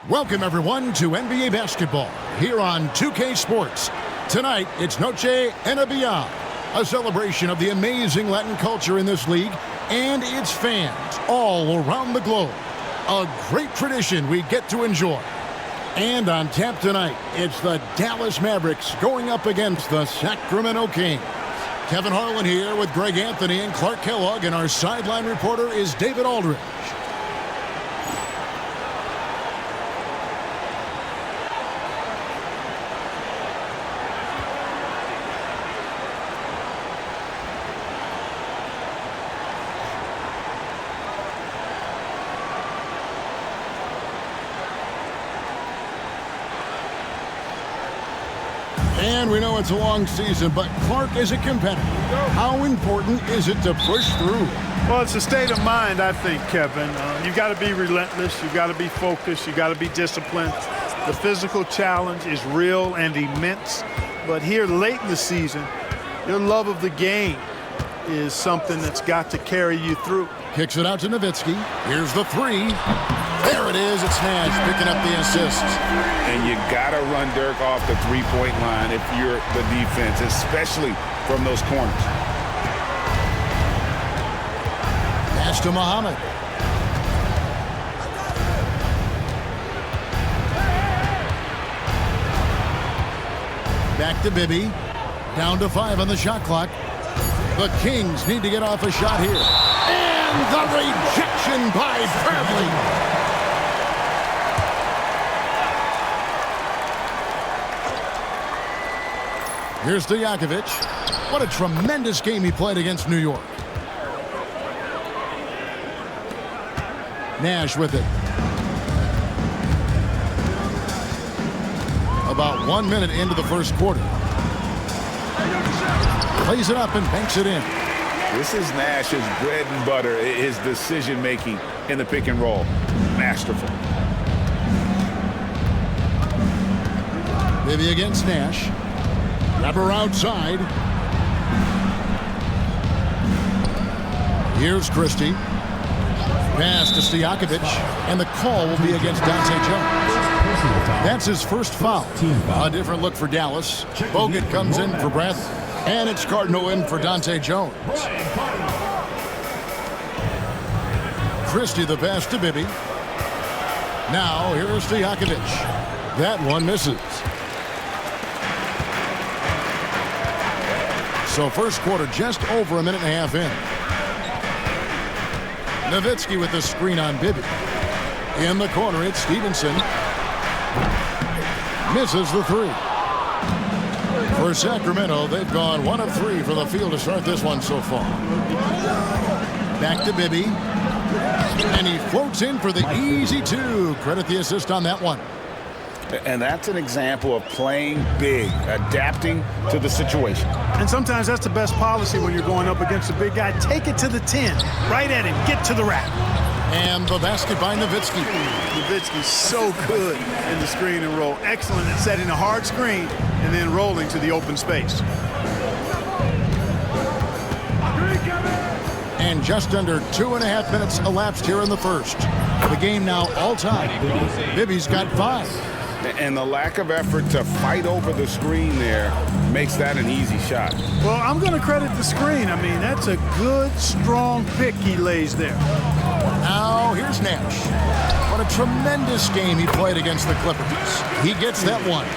Welcome, everyone, to NBA basketball here on 2K Sports. Tonight, it's Noche NBA, a celebration of the amazing Latin culture in this league and its fans all around the globe. A great tradition we get to enjoy. And on tap tonight, it's the Dallas Mavericks going up against the Sacramento Kings. Kevin Harlan here with Greg Anthony and Clark Kellogg, and our sideline reporter is David Aldridge. And we know it's a long season, but Clark is a competitor. How important is it to push through? Well, it's a state of mind, I think, Kevin. You've got to be relentless. You've got to be focused. You've got to be disciplined. The physical challenge is real and immense. But here late in the season, your love of the game is something that's got to carry you through. Kicks it out to Nowitzki. Here's the three. There it is. It's Nash picking up the assist. And you got to run Dirk off the three-point line if you're the defense, especially from those corners. Pass to Muhammad. Back to Bibby. Down to 5 on the shot clock. The Kings need to get off a shot here. And the rejection by Bradley. Here's Stojakovic. What a tremendous game he played against New York. Nash with it. About 1 minute into the first quarter. Plays it up and banks it in. This is Nash's bread and butter, his decision-making in the pick and roll. Masterful. Bibby against Nash. Grabber outside. Here's Christie. Pass to Stojakovic, and the call will be against Dante Jones. That's his first foul. A different look for Dallas. Bogut comes in for Bradley, and it's Cardinal in for Dante Jones. Christie the pass to Bibby. Now here's Stojakovic. That one misses. So first quarter just over a minute and a half in. Nowitzki with the screen on Bibby. In the corner, it's Stevenson. Misses the three. For Sacramento, they've gone 1 of 3 from the field to start this one so far. Back to Bibby. And he floats in for the easy 2. Credit the assist on that one. And that's an example of playing big, adapting to the situation. And sometimes that's the best policy when you're going up against a big guy. Take it to the 10, right at him, get to the rack. And the basket by Nowitzki. Nowitzki's so good in the screen and roll. Excellent at setting a hard screen and then rolling to the open space. And just under 2.5 minutes elapsed here in the first. The game now all time. Bibby's got 5. And the lack of effort to fight over the screen there makes that an easy shot. Well, I'm going to credit the screen. I mean, that's a good, strong pick he lays there. Now, here's Nash. What a tremendous game he played against the Clippers. He gets that one.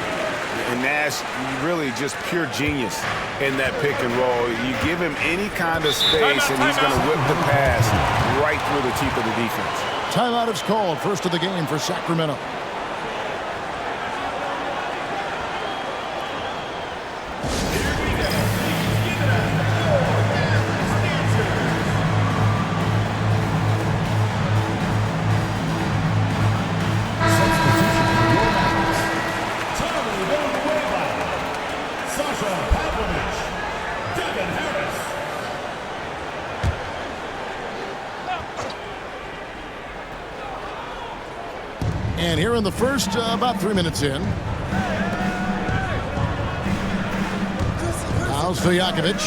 And Nash, really just pure genius in that pick and roll. You give him any kind of space, and he's going to whip the pass right through the teeth of the defense. Timeout is called. First of the game for Sacramento. And here in the first, about 3 minutes in. Now Stojakovic.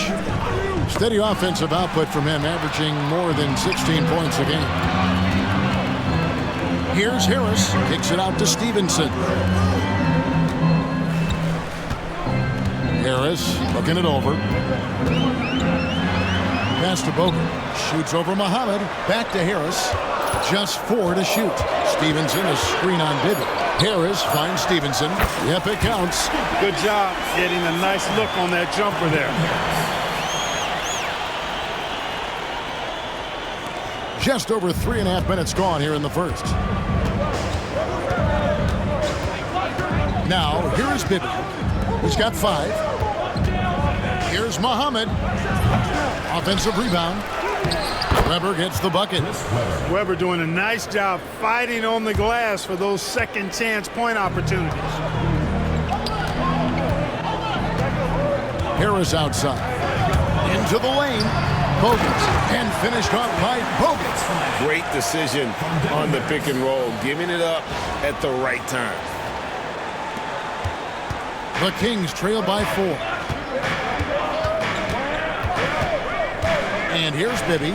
Steady offensive output from him, averaging more than 16 points a game. Here's Harris. Kicks it out to Stevenson. Harris looking it over. Pass to Bogut. Shoots over Muhammad. Back to Harris. Just 4 to shoot. Stevenson, a screen on Bibby. Harris finds Stevenson. Yep, it counts. Good job getting a nice look on that jumper there. Just over 3.5 minutes gone here in the first. Now, here's Bibby. He's got 5. Here's Muhammad. Offensive rebound. Weber gets the bucket. Weber doing a nice job fighting on the glass for those second chance point opportunities. Harris outside. Into the lane. Bogut. And finished off by Bogut. Great decision on the pick and roll, giving it up at the right time. The Kings trail by 4. And here's Bibby.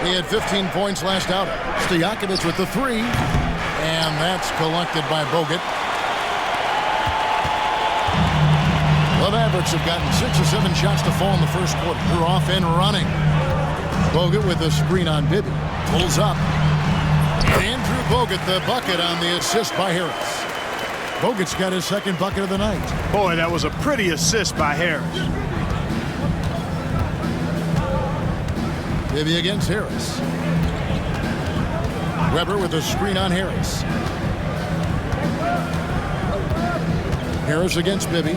He had 15 points last outing. Stojakovic with the 3. And that's collected by Bogut. The Mavericks have gotten 6 or 7 shots to fall in the first quarter. They're off and running. Bogut with a screen on Bibby. Pulls up. Andrew Bogut, the bucket on the assist by Harris. Bogut's got his second bucket of the night. Boy, that was a pretty assist by Harris. Bibby against Harris. Weber with a screen on Harris. Harris against Bibby.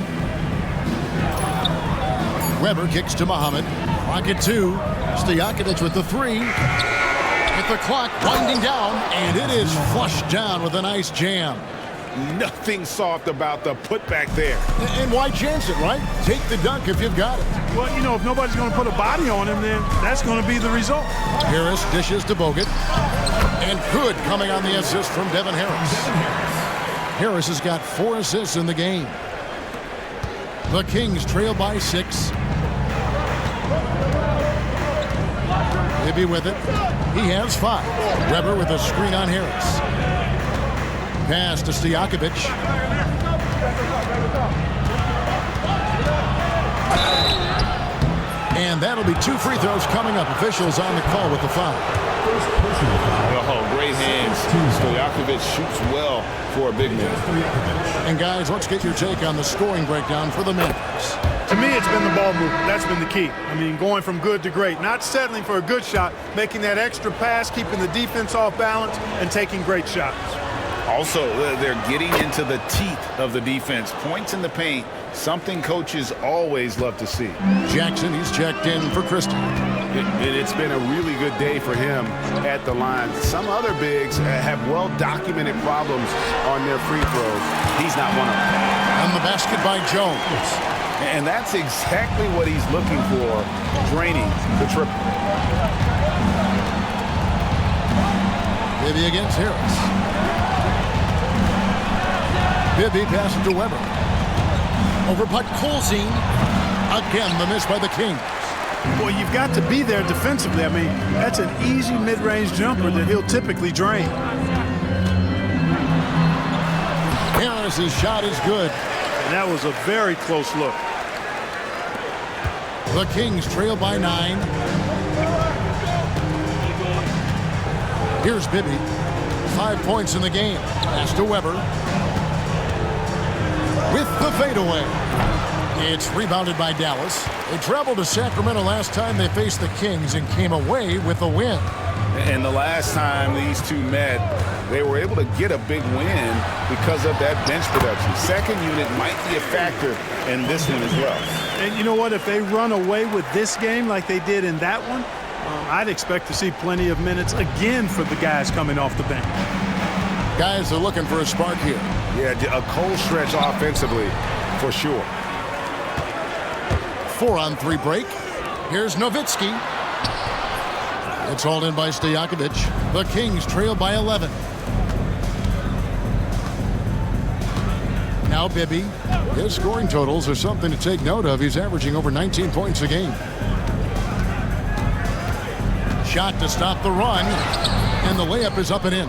Weber kicks to Muhammad. Rocket 2. Stojakovic with the 3. With the clock winding down, and it is flushed down with a nice jam. Nothing soft about the putback there. And why chance it, right? Take the dunk if you've got it. Well, you know, if nobody's going to put a body on him, then that's going to be the result. Harris dishes to Bogut. And good coming on the assist from Devin Harris. Harris has got 4 assists in the game. The Kings trail by 6. Bibby with it. He has 5. Weber with a screen on Harris. Pass to Stojakovic. And that'll be 2 free throws coming up. Officials on the call with the foul. Oh, great hands. Stojakovic shoots well for a big man. And guys, let's get your take on the scoring breakdown for the Mavericks. To me, it's been the ball movement. That's been the key. I mean, going from good to great. Not settling for a good shot, making that extra pass, keeping the defense off balance, and taking great shots. Also, they're getting into the teeth of the defense. Points in the paint, something coaches always love to see. Jackson, he's checked in for Christie. It's been a really good day for him at the line. Some other bigs have well-documented problems on their free throws. He's not one of them. On the basket by Jones. And that's exactly what he's looking for, draining the triple. Bibby against Harris. Bibby passes to Weber. Over putt Colzine. Again, the miss by the Kings. Well, you've got to be there defensively. I mean, that's an easy mid-range jumper that he'll typically drain. Harris's shot is good. And that was a very close look. The Kings trail by 9. Here's Bibby. 5 points in the game. Pass to Weber. With the fadeaway. It's rebounded by Dallas. They traveled to Sacramento last time they faced the Kings and came away with a win. And the last time these two met, they were able to get a big win because of that bench production. Second unit might be a factor in this one as well. And you know what? If they run away with this game like they did in that one, I'd expect to see plenty of minutes again for the guys coming off the bench. Guys are looking for a spark here. Yeah, a cold stretch offensively for sure. 4-on-3 break. Here's Nowitzki. It's hauled in by Stojakovic. The Kings trail by 11. Now Bibby. His scoring totals are something to take note of. He's averaging over 19 points a game. Shot to stop the run. And the layup is up and in.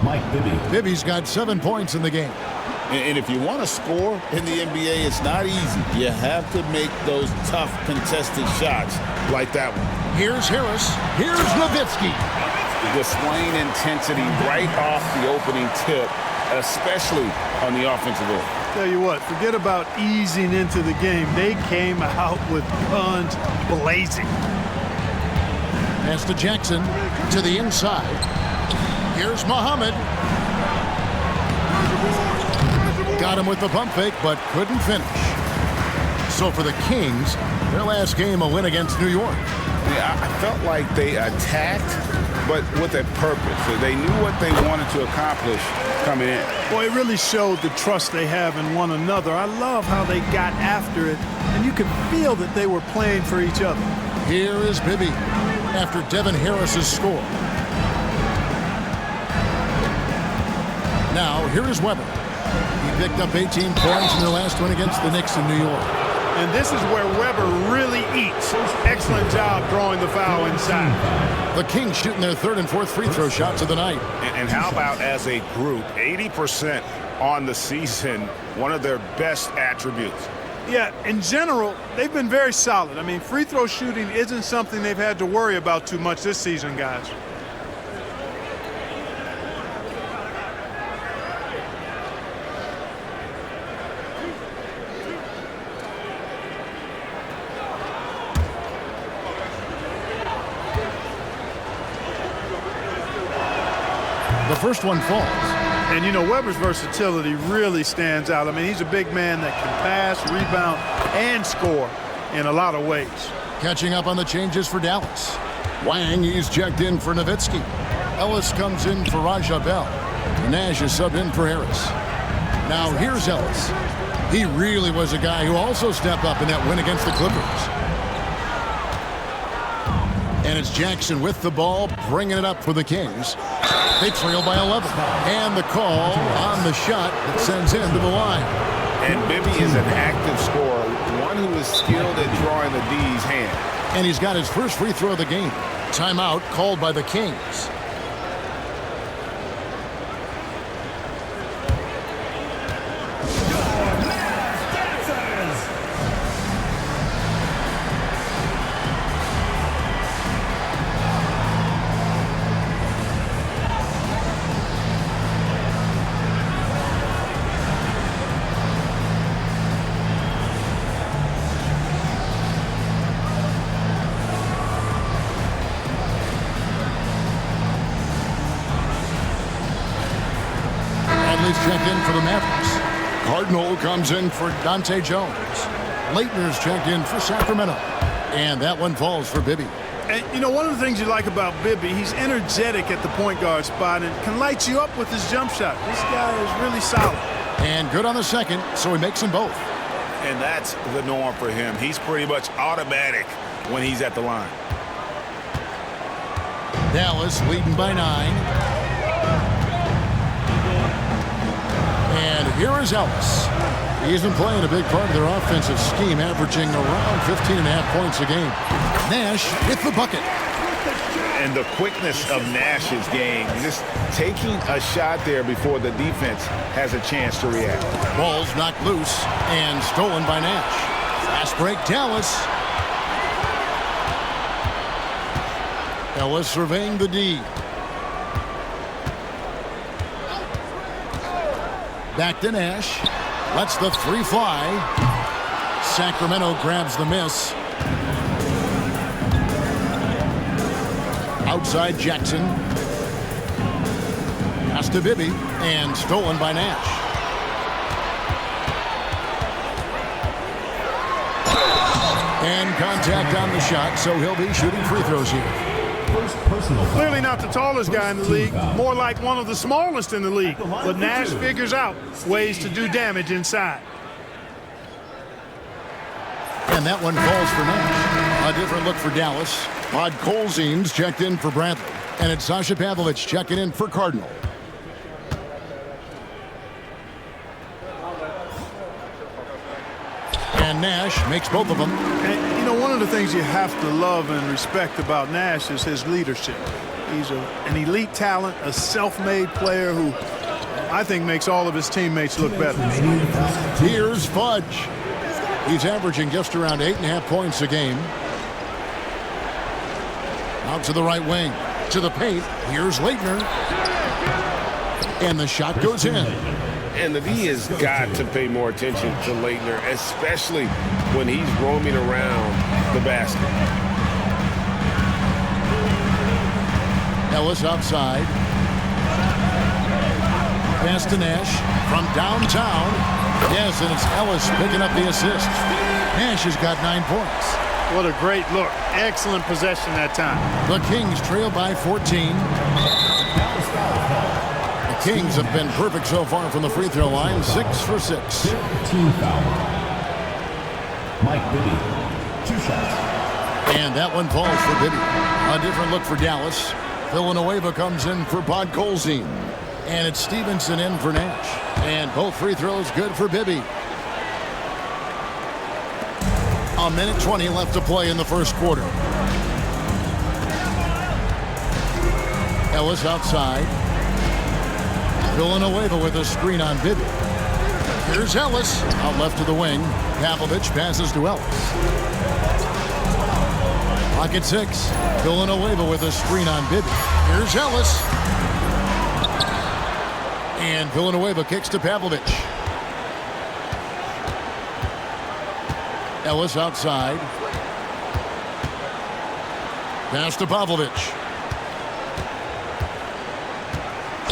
Bibby's got 7 points in the game. And if you want to score in the NBA, it's not easy. You have to make those tough contested shots like that one. Here's Harris. Here's Nowitzki. Displaying intensity right off the opening tip, especially on the offensive end. Tell you what, forget about easing into the game. They came out with guns blazing. Pass to Jackson to the inside. Here's Muhammad. Got him with the pump fake, but couldn't finish. So for the Kings, their last game a win against New York. Yeah, I felt like they attacked, but with a purpose. So they knew what they wanted to accomplish coming in. Boy, it really showed the trust they have in one another. I love how they got after it, and you could feel that they were playing for each other. Here is Bibby after Devin Harris's score. Now, here is Weber. He picked up 18 points in their last one against the Knicks in New York. And this is where Weber really eats. Excellent job drawing the foul inside. The Kings shooting their third and fourth free throw shots of the night. And how about as a group, 80% on the season, one of their best attributes. Yeah, in general, they've been very solid. I mean, free throw shooting isn't something they've had to worry about too much this season, guys. The first one falls. And, you know, Weber's versatility really stands out. I mean, he's a big man that can pass, rebound, and score in a lot of ways. Catching up on the changes for Dallas. Wang, he's checked in for Nowitzki. Ellis comes in for Raja Bell. Nash is subbed in for Harris. Now here's Ellis. He really was a guy who also stepped up in that win against the Clippers. And it's Jackson with the ball, bringing it up for the Kings. They trail by 11. And the call on the shot that sends him to the line. And Bibby is an active scorer, one who is skilled at drawing the D's hand. And he's got his first free throw of the game. Timeout called by the Kings. Checked in for the Mavericks. Cardinal comes in for Dante Jones. Leitner's checked in for Sacramento. And that one falls for Bibby. And, you know, one of the things you like about Bibby, he's energetic at the point guard spot and can light you up with his jump shot. This guy is really solid. And good on the second, so he makes them both. And that's the norm for him. He's pretty much automatic when he's at the line. Dallas leading by 9. And here is Ellis. He's been playing a big part of their offensive scheme, averaging around 15.5 points a game. Nash with the bucket. And the quickness of Nash's game, just taking a shot there before the defense has a chance to react. Ball's knocked loose and stolen by Nash. Fast break, Dallas. Ellis surveying the D. Back to Nash. Lets the three fly. Sacramento grabs the miss. Outside Jackson. Pass to Bibby. And stolen by Nash. And contact on the shot, so he'll be shooting free throws here. Clearly not the tallest guy in the league, more like one of the smallest in the league. But Nash figures out ways to do damage inside. And that one falls for Nash. A different look for Dallas. Pod Colzine's checked in for Bradley. And it's Sasha Pavlovich checking in for Cardinal. And Nash makes both of them. And, you know, one of the things you have to love and respect about Nash is his leadership. He's an elite talent, a self-made player who I think makes all of his teammates look better. Here's Fudge. He's averaging just around 8.5 points a game. Out to the right wing. To the paint. Here's Leitner. And the shot goes in. And the D has got to pay more attention to Leitner, especially when he's roaming around the basket. Ellis outside. Pass to Nash from downtown. Yes, and it's Ellis picking up the assist. Nash has got 9 points. What a great look. Excellent possession that time. The Kings trail by 14. The Kings have been perfect so far from the free throw line, 6 for 6. Team foul. Mike Bibby, 2 shots. And that one falls for Bibby. A different look for Dallas. Villanueva comes in for Podkolzin. And it's Stevenson in for Nash. And both free throws good for Bibby. A minute 20 left to play in the first quarter. Ellis outside. Villanueva with a screen on Bibby. Here's Ellis out left to the wing. Pavlovich passes to Ellis. Pocket 6. Villanueva with a screen on Bibby. Here's Ellis. And Villanueva kicks to Pavlovich. Ellis outside. Pass to Pavlovich.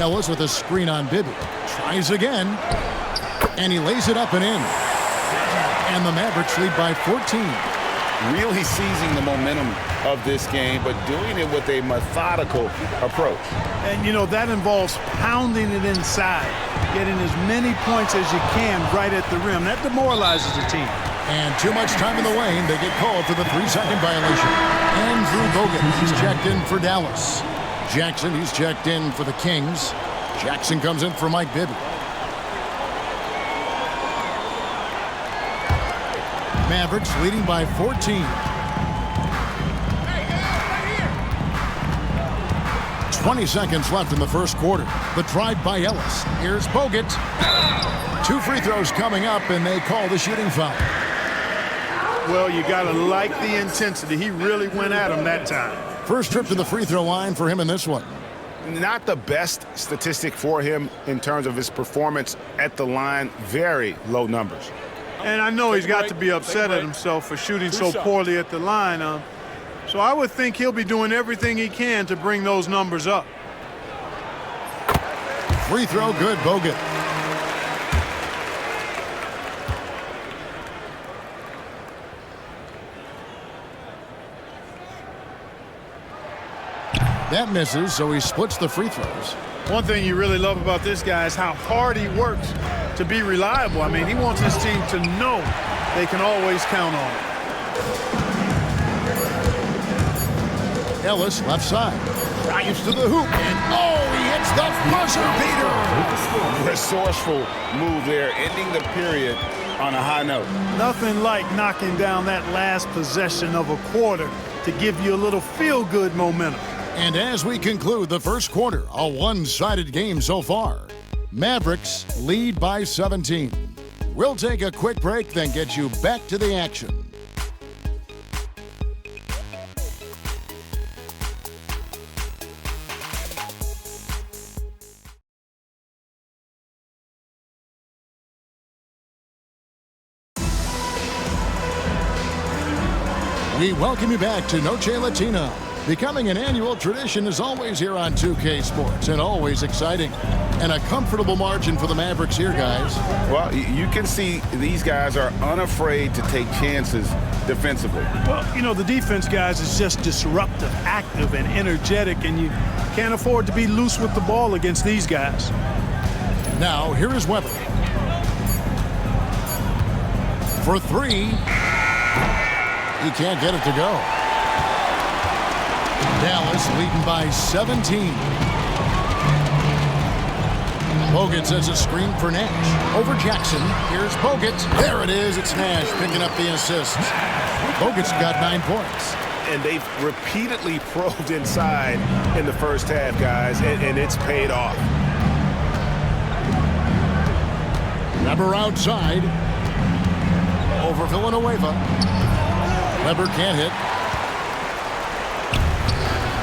Ellis with a screen on Bibby. Tries again. And he lays it up and in. And the Mavericks lead by 14. Really seizing the momentum of this game, but doing it with a methodical approach. And, you know, that involves pounding it inside, getting as many points as you can right at the rim. That demoralizes the team. And too much time in the lane. They get called for the 3-second violation. Andrew Bogut, he's checked in for Dallas. Jackson, he's checked in for the Kings. Jackson comes in for Mike Bibby. Mavericks leading by 14. 20 seconds left in the first quarter. The drive by Ellis. Here's Bogut. 2 free throws coming up, and they call the shooting foul. Well, you got to like the intensity. He really went at him that time. First trip to the free throw line for him in this one. Not the best statistic for him in terms of his performance at the line. Very low numbers. And I know he's got to be upset at himself for shooting so poorly at the line. So I would think he'll be doing everything he can to bring those numbers up. Free throw good, Bogut. That misses, so he splits the free throws. One thing you really love about this guy is how hard he works to be reliable. I mean, he wants his team to know they can always count on him. Ellis left side. Drives to the hoop. And he hits the buzzer beater. Resourceful move there, ending the period on a high note. Nothing like knocking down that last possession of a quarter to give you a little feel-good momentum. And as we conclude the first quarter, a one-sided game so far. Mavericks lead by 17. We'll take a quick break, then get you back to the action. We welcome you back to Noche Latina. Becoming an annual tradition is always here on 2K Sports, and always exciting. And a comfortable margin for the Mavericks here, guys. Well, you can see these guys are unafraid to take chances defensively. Well, you know, the defense, guys, is just disruptive, active, and energetic, and you can't afford to be loose with the ball against these guys. Now, here is Weber. For 3. He can't get it to go. Dallas leading by 17. Bogut sets a screen for Nash. Over Jackson. Here's Bogut. There it is. It's Nash picking up the assist. Bogut's got 9 points. and they've repeatedly probed inside in the first half, guys, and it's paid off. Weber outside. Over Villanueva. Weber can't hit.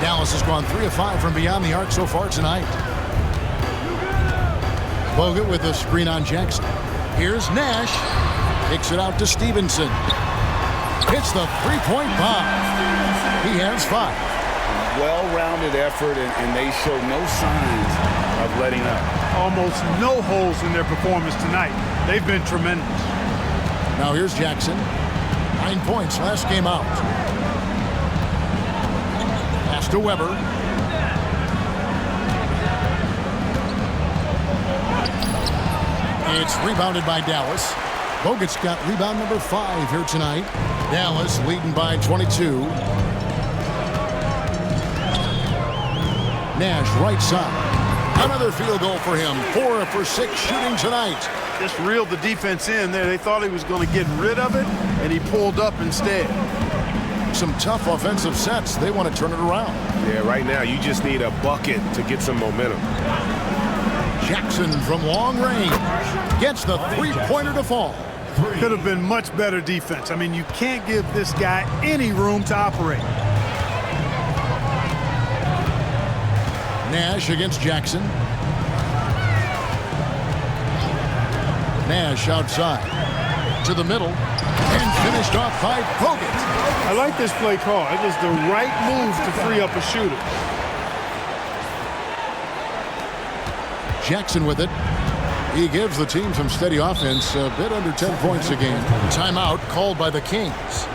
Dallas has gone 3 of 5 from beyond the arc so far tonight. Bogut with a screen on Jackson. Here's Nash. Kicks it out to Stevenson. Hits the three-point bomb. He has 5. Well-rounded effort, and they show no signs of letting up. Almost no holes in their performance tonight. They've been tremendous. Now here's Jackson. 9 points last game out. Pass to Weber. It's rebounded by Dallas. Bogut's got rebound number 5 here tonight. Dallas leading by 22. Nash right side. Another field goal for him. 4 for 6 shooting tonight. Just reeled the defense in there. They thought he was going to get rid of it, and he pulled up instead. Some tough offensive sets. They want to turn it around. Yeah, right now you just need a bucket to get some momentum. Jackson from long range gets the three-pointer to fall. Could have been much better defense. I mean, you can't give this guy any room to operate. Nash against Jackson. Nash outside to the middle and finished off by Bogut. I like this play call. It is the right move to free up a shooter. Jackson with it. He gives the team some steady offense, a bit under 10 points a game. Timeout called by the Kings.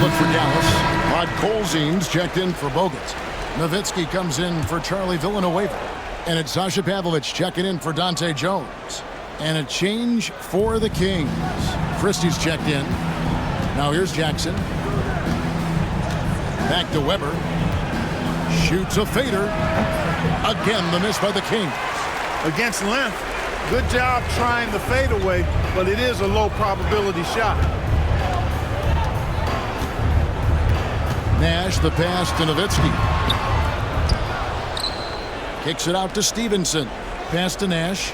Look for Dallas. Rod Colzine's checked in for Bogut. Nowitzki comes in for Charlie Villanueva. And it's Sasha Pavlovich checking in for Dante Jones. And a change for the Kings. Christie's checked in. Now here's Jackson. Back to Weber. Shoots a fader. Again, the miss by the Kings. Against length. Good job trying the fadeaway, but it is a low probability shot. Nash, the pass to Nowitzki. Kicks it out to Stevenson. Pass to Nash.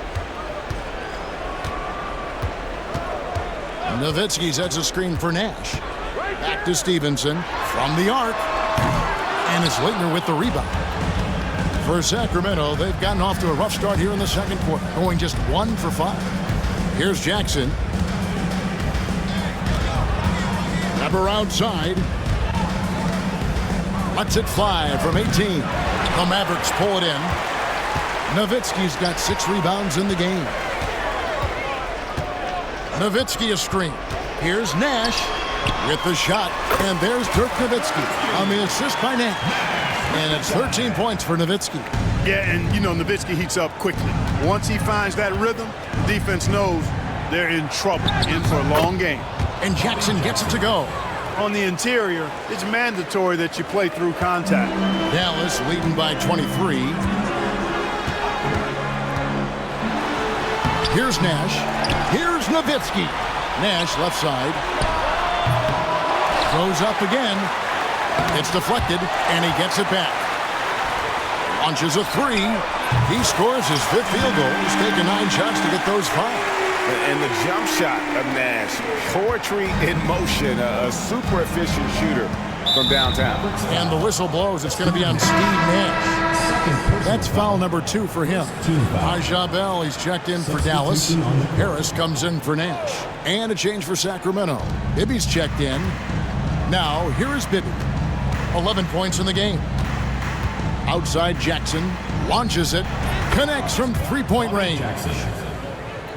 Nowitzki sets a screen for Nash. Back to Stevenson from the arc. And it's Leitner with the rebound. For Sacramento, they've gotten off to a rough start here in the second quarter, going just 1 for 5. Here's Jackson. Weber outside. Lets it fly from 18. The Mavericks pull it in. Nowitzki's got 6 rebounds in the game. Nowitzki a screen. Here's Nash with the shot. And there's Dirk Nowitzki on the assist by Nash. And it's 13 points for Nowitzki. Yeah, and you know, Nowitzki heats up quickly. Once he finds that rhythm, the defense knows they're in trouble, in for a long game. And Jackson gets it to go. On the interior, it's mandatory that you play through contact. Dallas leading by 23. Here's Nash. Here's Nowitzki. Nash left side. Throws up again. It's deflected, and he gets it back. Launches a 3. He scores his 5th field goal. He's taken 9 shots to get those 5. And the jump shot of Nash, poetry in motion, a super efficient shooter from downtown. And the whistle blows. It's going to be on Steve Nash. That's foul number 2 for him. Aja Bell, he's checked in for Dallas. Harris comes in for Nash. And a change for Sacramento. Bibby's checked in. Now, here is Bibby. 11 points in the game. Outside Jackson. Launches it. Connects from 3-point range.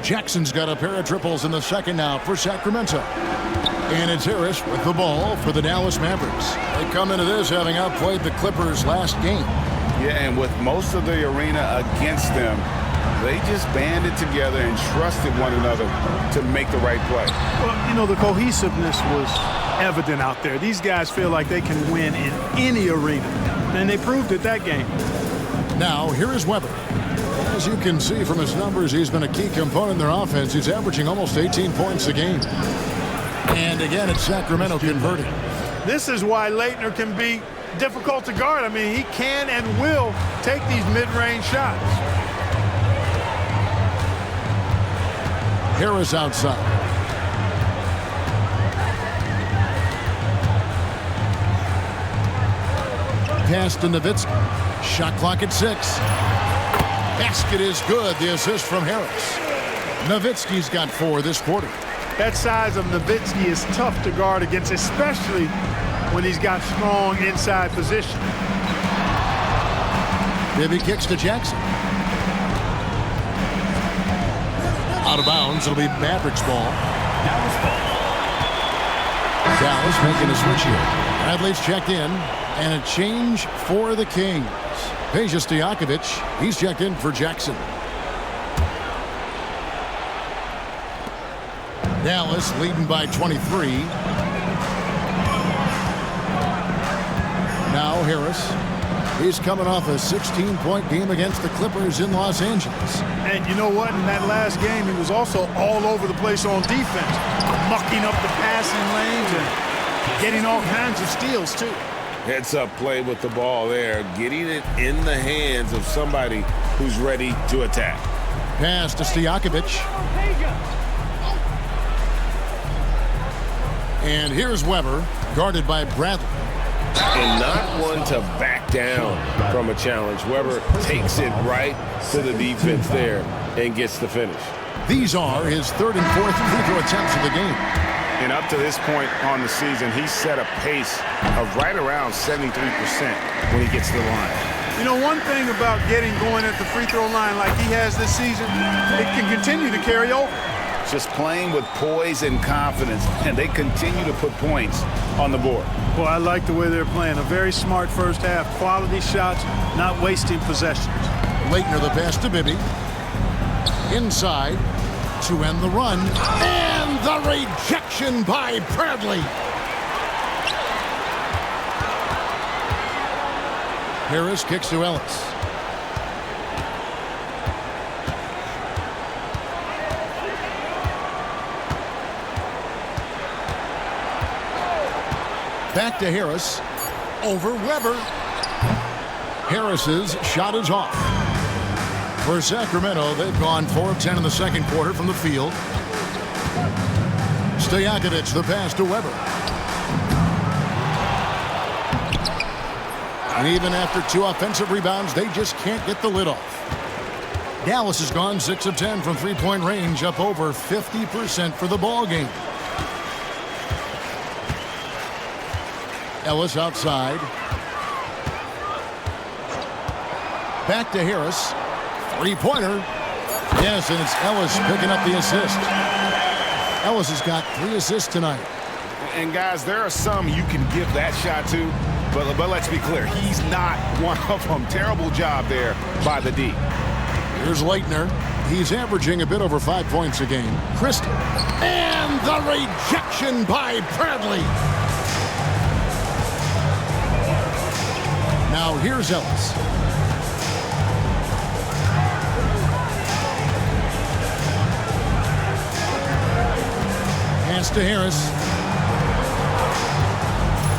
Jackson's got a pair of triples in the second now for Sacramento. And it's Harris with the ball for the Dallas Mavericks. They come into this having outplayed the Clippers last game. Yeah, and with most of the arena against them, they just banded together and trusted one another to make the right play. Well, you know, the cohesiveness was evident out there. These guys feel like they can win in any arena, and they proved it that game. Now, here is Weber. As you can see from his numbers, he's been a key component in their offense. He's averaging almost 18 points a game. And again, it's Sacramento converting. This is why Leitner can be difficult to guard. I mean, he can and will take these mid-range shots. Harris outside. Pass to Nowitzki. Shot clock at 6. Basket is good. The assist from Harris. Nowitzki's got 4 this quarter. That size of Nowitzki is tough to guard against, especially when he's got strong inside position. Bibby kicks to Jackson. Out of bounds. It'll be Mavericks ball. Dallas making a switch here. Bradley's checked in. And a change for the Kings. Peja Stojakovic, he's checked in for Jackson. Dallas leading by 23. Now Harris. He's coming off a 16-point game against the Clippers in Los Angeles. And you know what? In that last game, he was also all over the place on defense, mucking up the passing lanes and getting all kinds of steals, too. Heads-up play with the ball there, getting it in the hands of somebody who's ready to attack. Pass to Stojakovic. And here's Weber, guarded by Bradley. And not one to back down from a challenge. Weber takes it right to the defense there and gets the finish. These are his 3rd and 4th free throw attempts of the game. And up to this point on the season, he's set a pace of right around 73% when he gets to the line. You know, one thing about getting going at the free throw line like he has this season, it can continue to carry over. Just playing with poise and confidence, and they continue to put points on the board. Well, I like the way they're playing. A very smart first half. Quality shots, not wasting possessions. Leitner the pass to Bibby. Inside to end the run. And the rejection by Bradley. Harris kicks to Ellis. Back to Harris. Over Weber. Harris's shot is off. For Sacramento, they've gone 4 of 10 in the second quarter from the field. Stojakovic, the pass to Weber. And even after 2 offensive rebounds, they just can't get the lid off. Dallas has gone 6 of 10 from three-point range, up over 50% for the ball game. Ellis outside. Back to Harris. Three-pointer. Yes, and it's Ellis picking up the assist. Ellis has got 3 assists tonight. And guys, there are some you can give that shot to, but let's be clear, he's not one of them. Terrible job there by the D. Here's Leitner. He's averaging a bit over 5 points a game. Christie. And the rejection by Bradley. Now here's Ellis. Pass to Harris.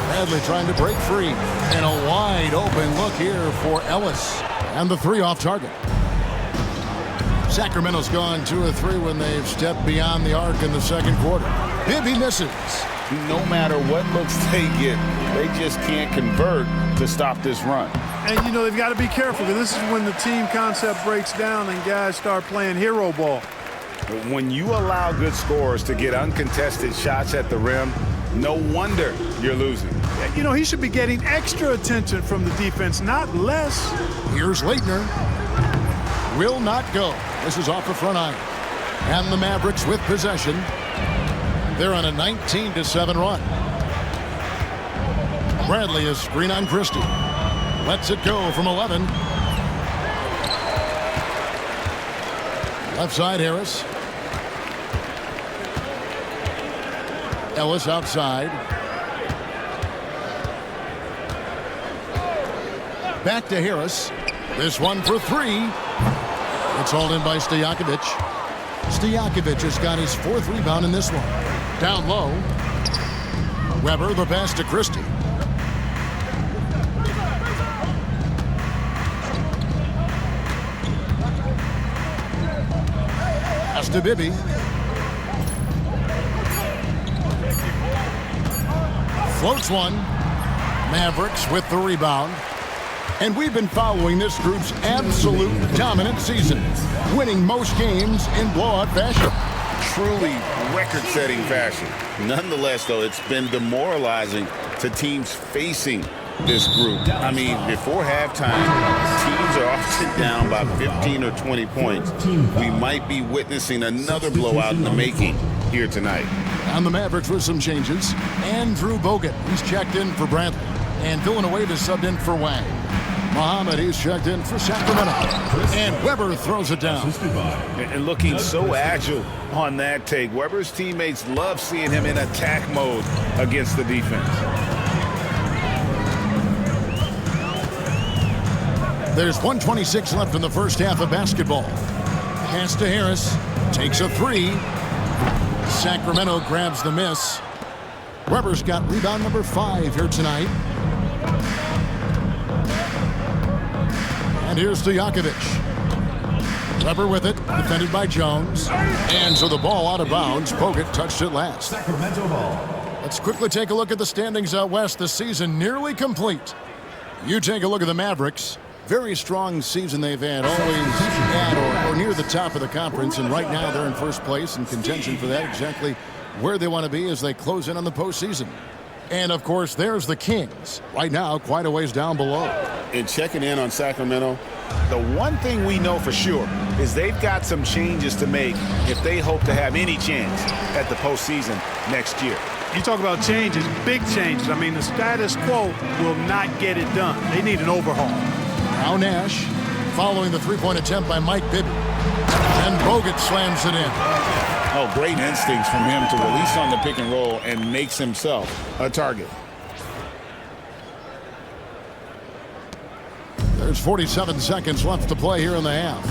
Bradley trying to break free. And a wide open look here for Ellis. And the 3 off target. Sacramento's gone 2 of 3 when they've stepped beyond the arc in the second quarter. Bibby misses. No matter what looks they get, they just can't convert to stop this run. And, you know, they've got to be careful, because this is when the team concept breaks down and guys start playing hero ball. When you allow good scorers to get uncontested shots at the rim, no wonder you're losing. You know, he should be getting extra attention from the defense, not less. Here's Leitner. Will not go. This is off the front iron. And the Mavericks with possession. They're on a 19-7 run. Bradley is screen on Christie. Lets it go from 11. Left side, Harris. Ellis outside. Back to Harris. This one for three. It's hauled in by Stojakovic. Stojakovic has got his 4th rebound in this one. Down low. Weber, the pass to Christie. Pass to Bibby. Floats one. Mavericks with the rebound. And we've been following this group's absolute dominant season, winning most games in blowout fashion. Truly record-setting fashion. Nonetheless, though, it's been demoralizing to teams facing this group. I mean, before halftime, teams are often down by 15 or 20 points. We might be witnessing another blowout in the making here tonight. On the Mavericks with some changes. Andrew Bogut, he's checked in for Bradley. And Villanueva subbed in for Wang. Muhammad, he's checked in for Sacramento. And Weber throws it down. And looking so agile on that take. Weber's teammates love seeing him in attack mode against the defense. There's 1:26 left in the first half of basketball. Pass to Harris. Takes a three. Sacramento grabs the miss. Weber's got rebound number 5 here tonight. And here's Stojakovic. Weber with it, defended by Jones. And so the ball out of bounds. Bogut touched it last. Sacramento ball. Let's quickly take a look at the standings out west. The season nearly complete. You take a look at the Mavericks. Very strong season they've had, always at or near the top of the conference. And right now they're in first place in contention for that, exactly where they want to be as they close in on the postseason. And, of course, there's the Kings. Right now, quite a ways down below. And checking in on Sacramento, the one thing we know for sure is they've got some changes to make if they hope to have any chance at the postseason next year. You talk about changes, big changes. I mean, the status quo will not get it done. They need an overhaul. Now Nash, following the three-point attempt by Mike Bibby. And Bogut slams it in. Oh, great instincts from him to release on the pick and roll and makes himself a target. There's 47 seconds left to play here in the half.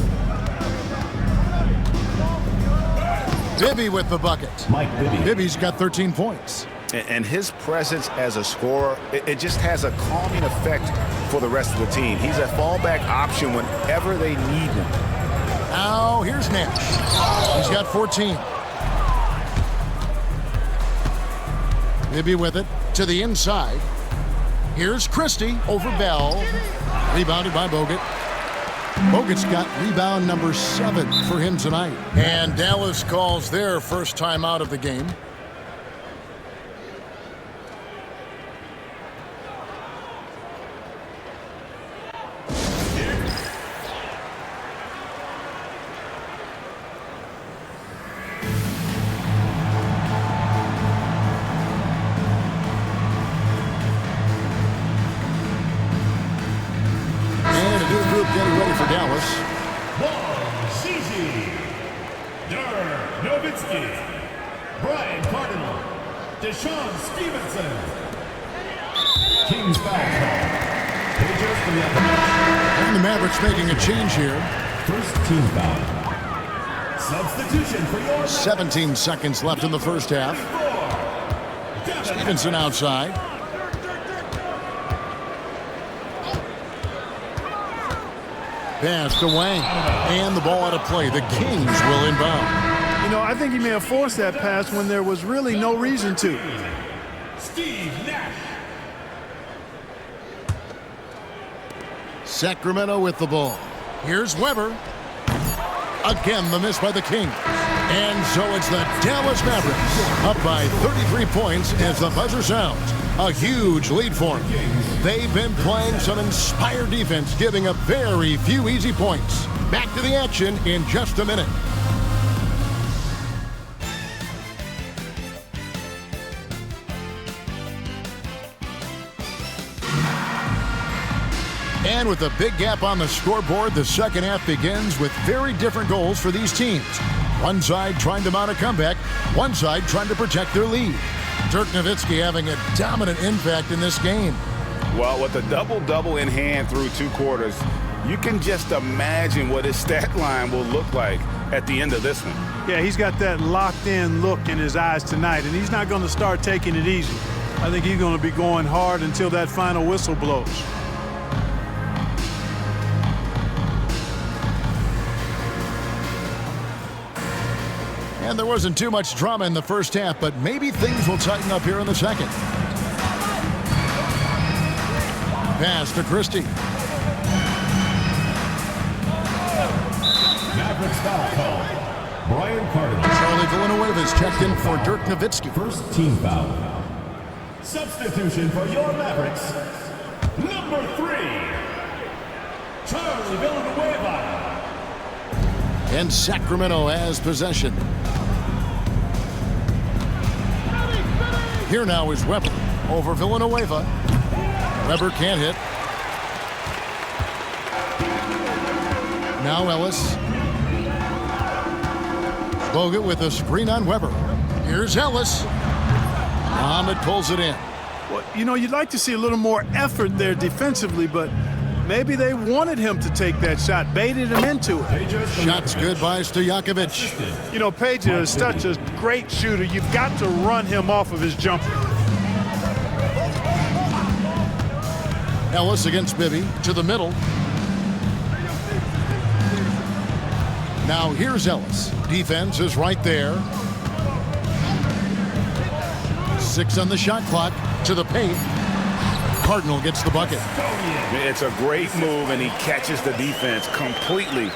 Bibby with the bucket. Mike Bibby. Bibby's got 13 points. And his presence as a scorer, it just has a calming effect for the rest of the team. He's a fallback option whenever they need him. Now, here's Nash. He's got 14. Bibby with it to the inside. Here's Christie over Bell. Rebounded by Bogut. Bogut's got rebound number 7 for him tonight. And Dallas calls their first time out of the game. Getting ready for Dallas. Brian Cardinal. Deshaun Stevenson. Kings foul. And the Mavericks making a change here. First team foul. Substitution for your 17 seconds left in the first half. Stevenson outside. Pass to Wang. And the ball out of play. The Kings will inbound. You know, I think he may have forced that pass when there was really no reason to. Steve Nash. Sacramento with the ball. Here's Weber. Again, the miss by the Kings. And so it's the Dallas Mavericks up by 33 points as the buzzer sounds. A huge lead for them. They've been playing some inspired defense, giving up very few easy points. Back to the action in just a minute. And with a big gap on the scoreboard, the second half begins with very different goals for these teams. One side trying to mount a comeback, one side trying to protect their lead. Dirk Nowitzki having a dominant impact in this game. Well, with a double-double in hand through 2 quarters, you can just imagine what his stat line will look like at the end of this one. Yeah, he's got that locked-in look in his eyes tonight, and he's not going to start taking it easy. I think he's going to be going hard until that final whistle blows. And there wasn't too much drama in the first half, but maybe things will tighten up here in the second. Pass to Christie. Mavericks foul call. Brian Carter. Charlie Villanueva's checked in for Dirk Nowitzki. First team foul. Substitution for your Mavericks. Number 3. Charlie Villanueva. And Sacramento has possession. Here now is Weber over Villanueva. Weber can't hit. Now Ellis. Bogut with a screen on Weber. Here's Ellis. Muhammad pulls it in. Well, you know, you'd like to see a little more effort there defensively, but maybe they wanted him to take that shot, baited him into it. Shots good by Stojakovic. You know, Page is such a great shooter. You've got to run him off of his jumper. Ellis against Bibby to the middle. Now here's Ellis. Defense is right there. 6 on the shot clock to the paint. Cardinal gets the bucket. It's a great move, and he catches the defense completely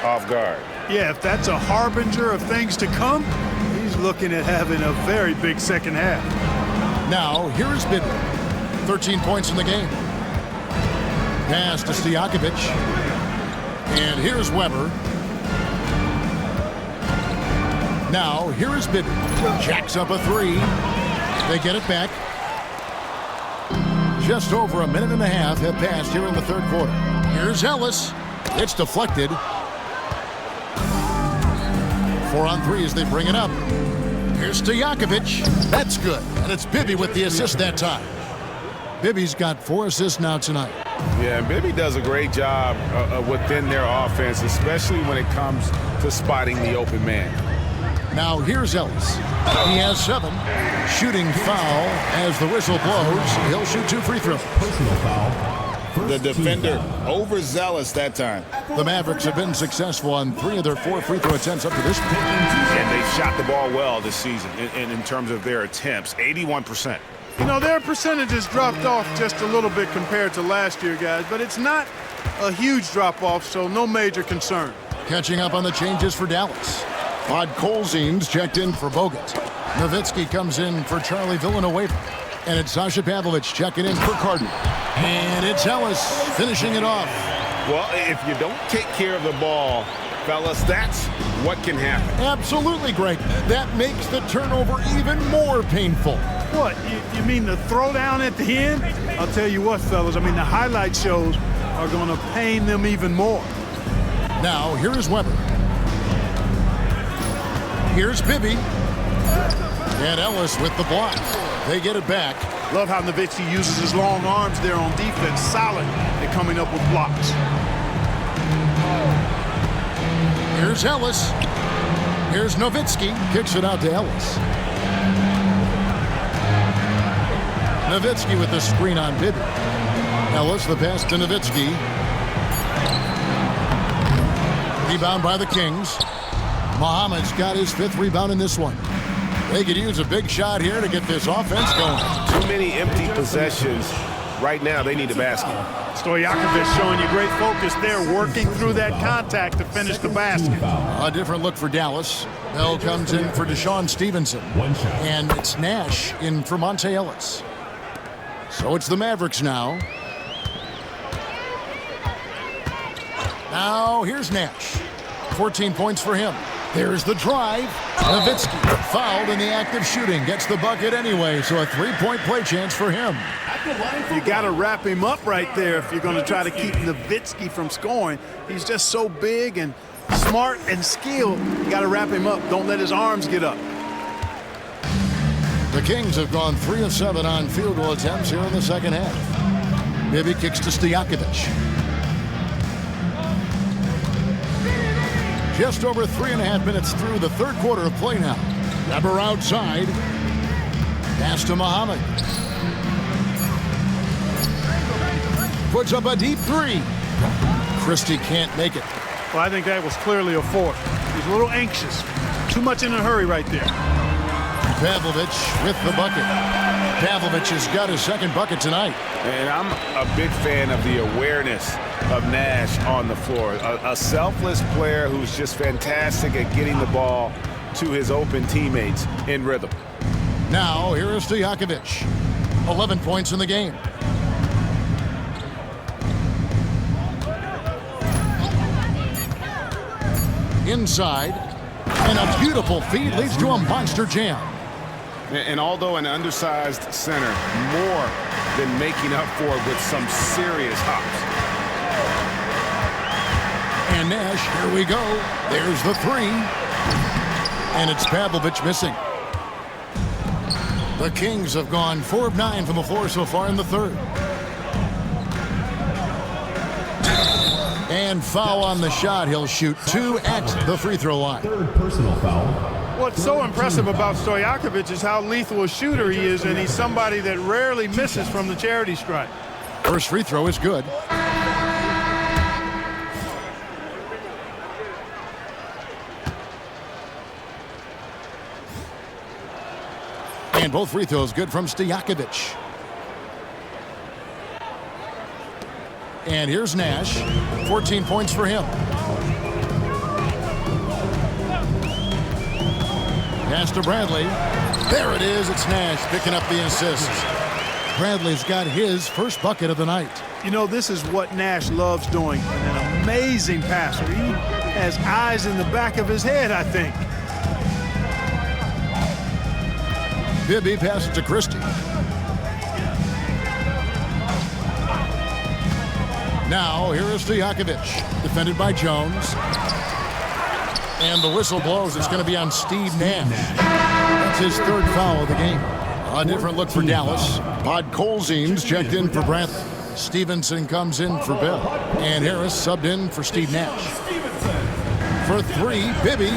off guard. Yeah, if that's a harbinger of things to come, he's looking at having a very big second half. Now here's Bibby. 13 points in the game. Pass to Stojakovic. And here's Weber. Now here is Bibby. Jacks up a 3. They get it back. Just over a minute and a half have passed here in the third quarter. Here's Ellis. It's deflected. 4 on 3 as they bring it up. Here's Stojakovic. That's good. And it's Bibby with the assist that time. Bibby's got 4 assists now tonight. Yeah, and Bibby does a great job within their offense, especially when it comes to spotting the open man. Now here's Ellis. He has 7. Shooting foul as the whistle blows. He'll shoot 2 free throws. Personal foul. The defender overzealous that time. The Mavericks have been successful on 3 of their 4 free throw attempts up to this point. And they've shot the ball well this season in terms of their attempts, 81%. You know, their percentages dropped off just a little bit compared to last year, guys, but it's not a huge drop-off, so no major concern. Catching up on the changes for Dallas. Rod Colzine's checked in for Bogut. Nowitzki comes in for Charlie Villanueva. And it's Sasha Pavlovich checking in for Cardinal. And it's Ellis finishing it off. Well, if you don't take care of the ball, fellas, that's what can happen. Absolutely great. That makes the turnover even more painful. What, you mean the throwdown at the end? I'll tell you what, fellas, I mean, the highlight shows are going to pain them even more. Now, here is Weber. Here's Bibby. And Ellis with the block. They get it back. Love how Nowitzki uses his long arms there on defense. Solid at coming up with blocks. Here's Ellis. Here's Nowitzki. Kicks it out to Ellis. Nowitzki with the screen on Bibby. Ellis, the pass to Nowitzki. Rebound by the Kings. Muhammad's got his 5th rebound in this one. They could use a big shot here to get this offense going. Too many empty possessions. Right now, they need a basket. Stojakovic showing you great focus there, working through that contact to finish the basket. A different look for Dallas. Bell comes in for Deshaun Stevenson. And it's Nash in for Monte Ellis. So it's the Mavericks now. Now here's Nash. 14 points for him. There's the drive. Nowitzki fouled in the act of shooting. Gets the bucket anyway, so a three-point play chance for him. You got to wrap him up right there if you're going to try to keep Nowitzki from scoring. He's just so big and smart and skilled. You got to wrap him up. Don't let his arms get up. The Kings have gone 3 of 7 on field goal attempts here in the second half. Bibby kicks to Stojakovic. Just over 3.5 minutes through the third quarter of play now. Weber outside. Pass to Muhammad. Puts up a deep three. Christie can't make it. Well, I think that was clearly a fourth. He's a little anxious. Too much in a hurry right there. Pavlovic with the bucket. Pavlovic has got his second bucket tonight. And I'm a big fan of the awareness of Nash on the floor. A selfless player who's just fantastic at getting the ball to his open teammates in rhythm. Now, here is Stojakovic. 11 points in the game. Inside. And a beautiful feed leads to a monster jam. And although an undersized center, more than making up for it with some serious hops. And Nash, here we go. There's the three. And it's Pavlovic missing. The Kings have gone 4 of 9 from the floor so far in the third. And foul on the shot. He'll shoot 2 at the free throw line. Third personal foul. What's so impressive about Stojakovic is how lethal a shooter he is, and he's somebody that rarely misses from the charity stripe. First free throw is good. And both free throws good from Stojakovic. And here's Nash. 14 points for him. Pass to Bradley. There it is. It's Nash picking up the assist. Bradley's got his first bucket of the night. You know, this is what Nash loves doing. An amazing passer. He has eyes in the back of his head, I think. Bibby passes to Christie. Now, here is Stojakovic, defended by Jones. And the whistle blows. It's going to be on Steve Nash. That's his third foul of the game. A different look for Dallas. Podkolzin's checked in for Bradley. Stevenson comes in for Bill. And Harris subbed in for Steve Nash. For 3, Bibby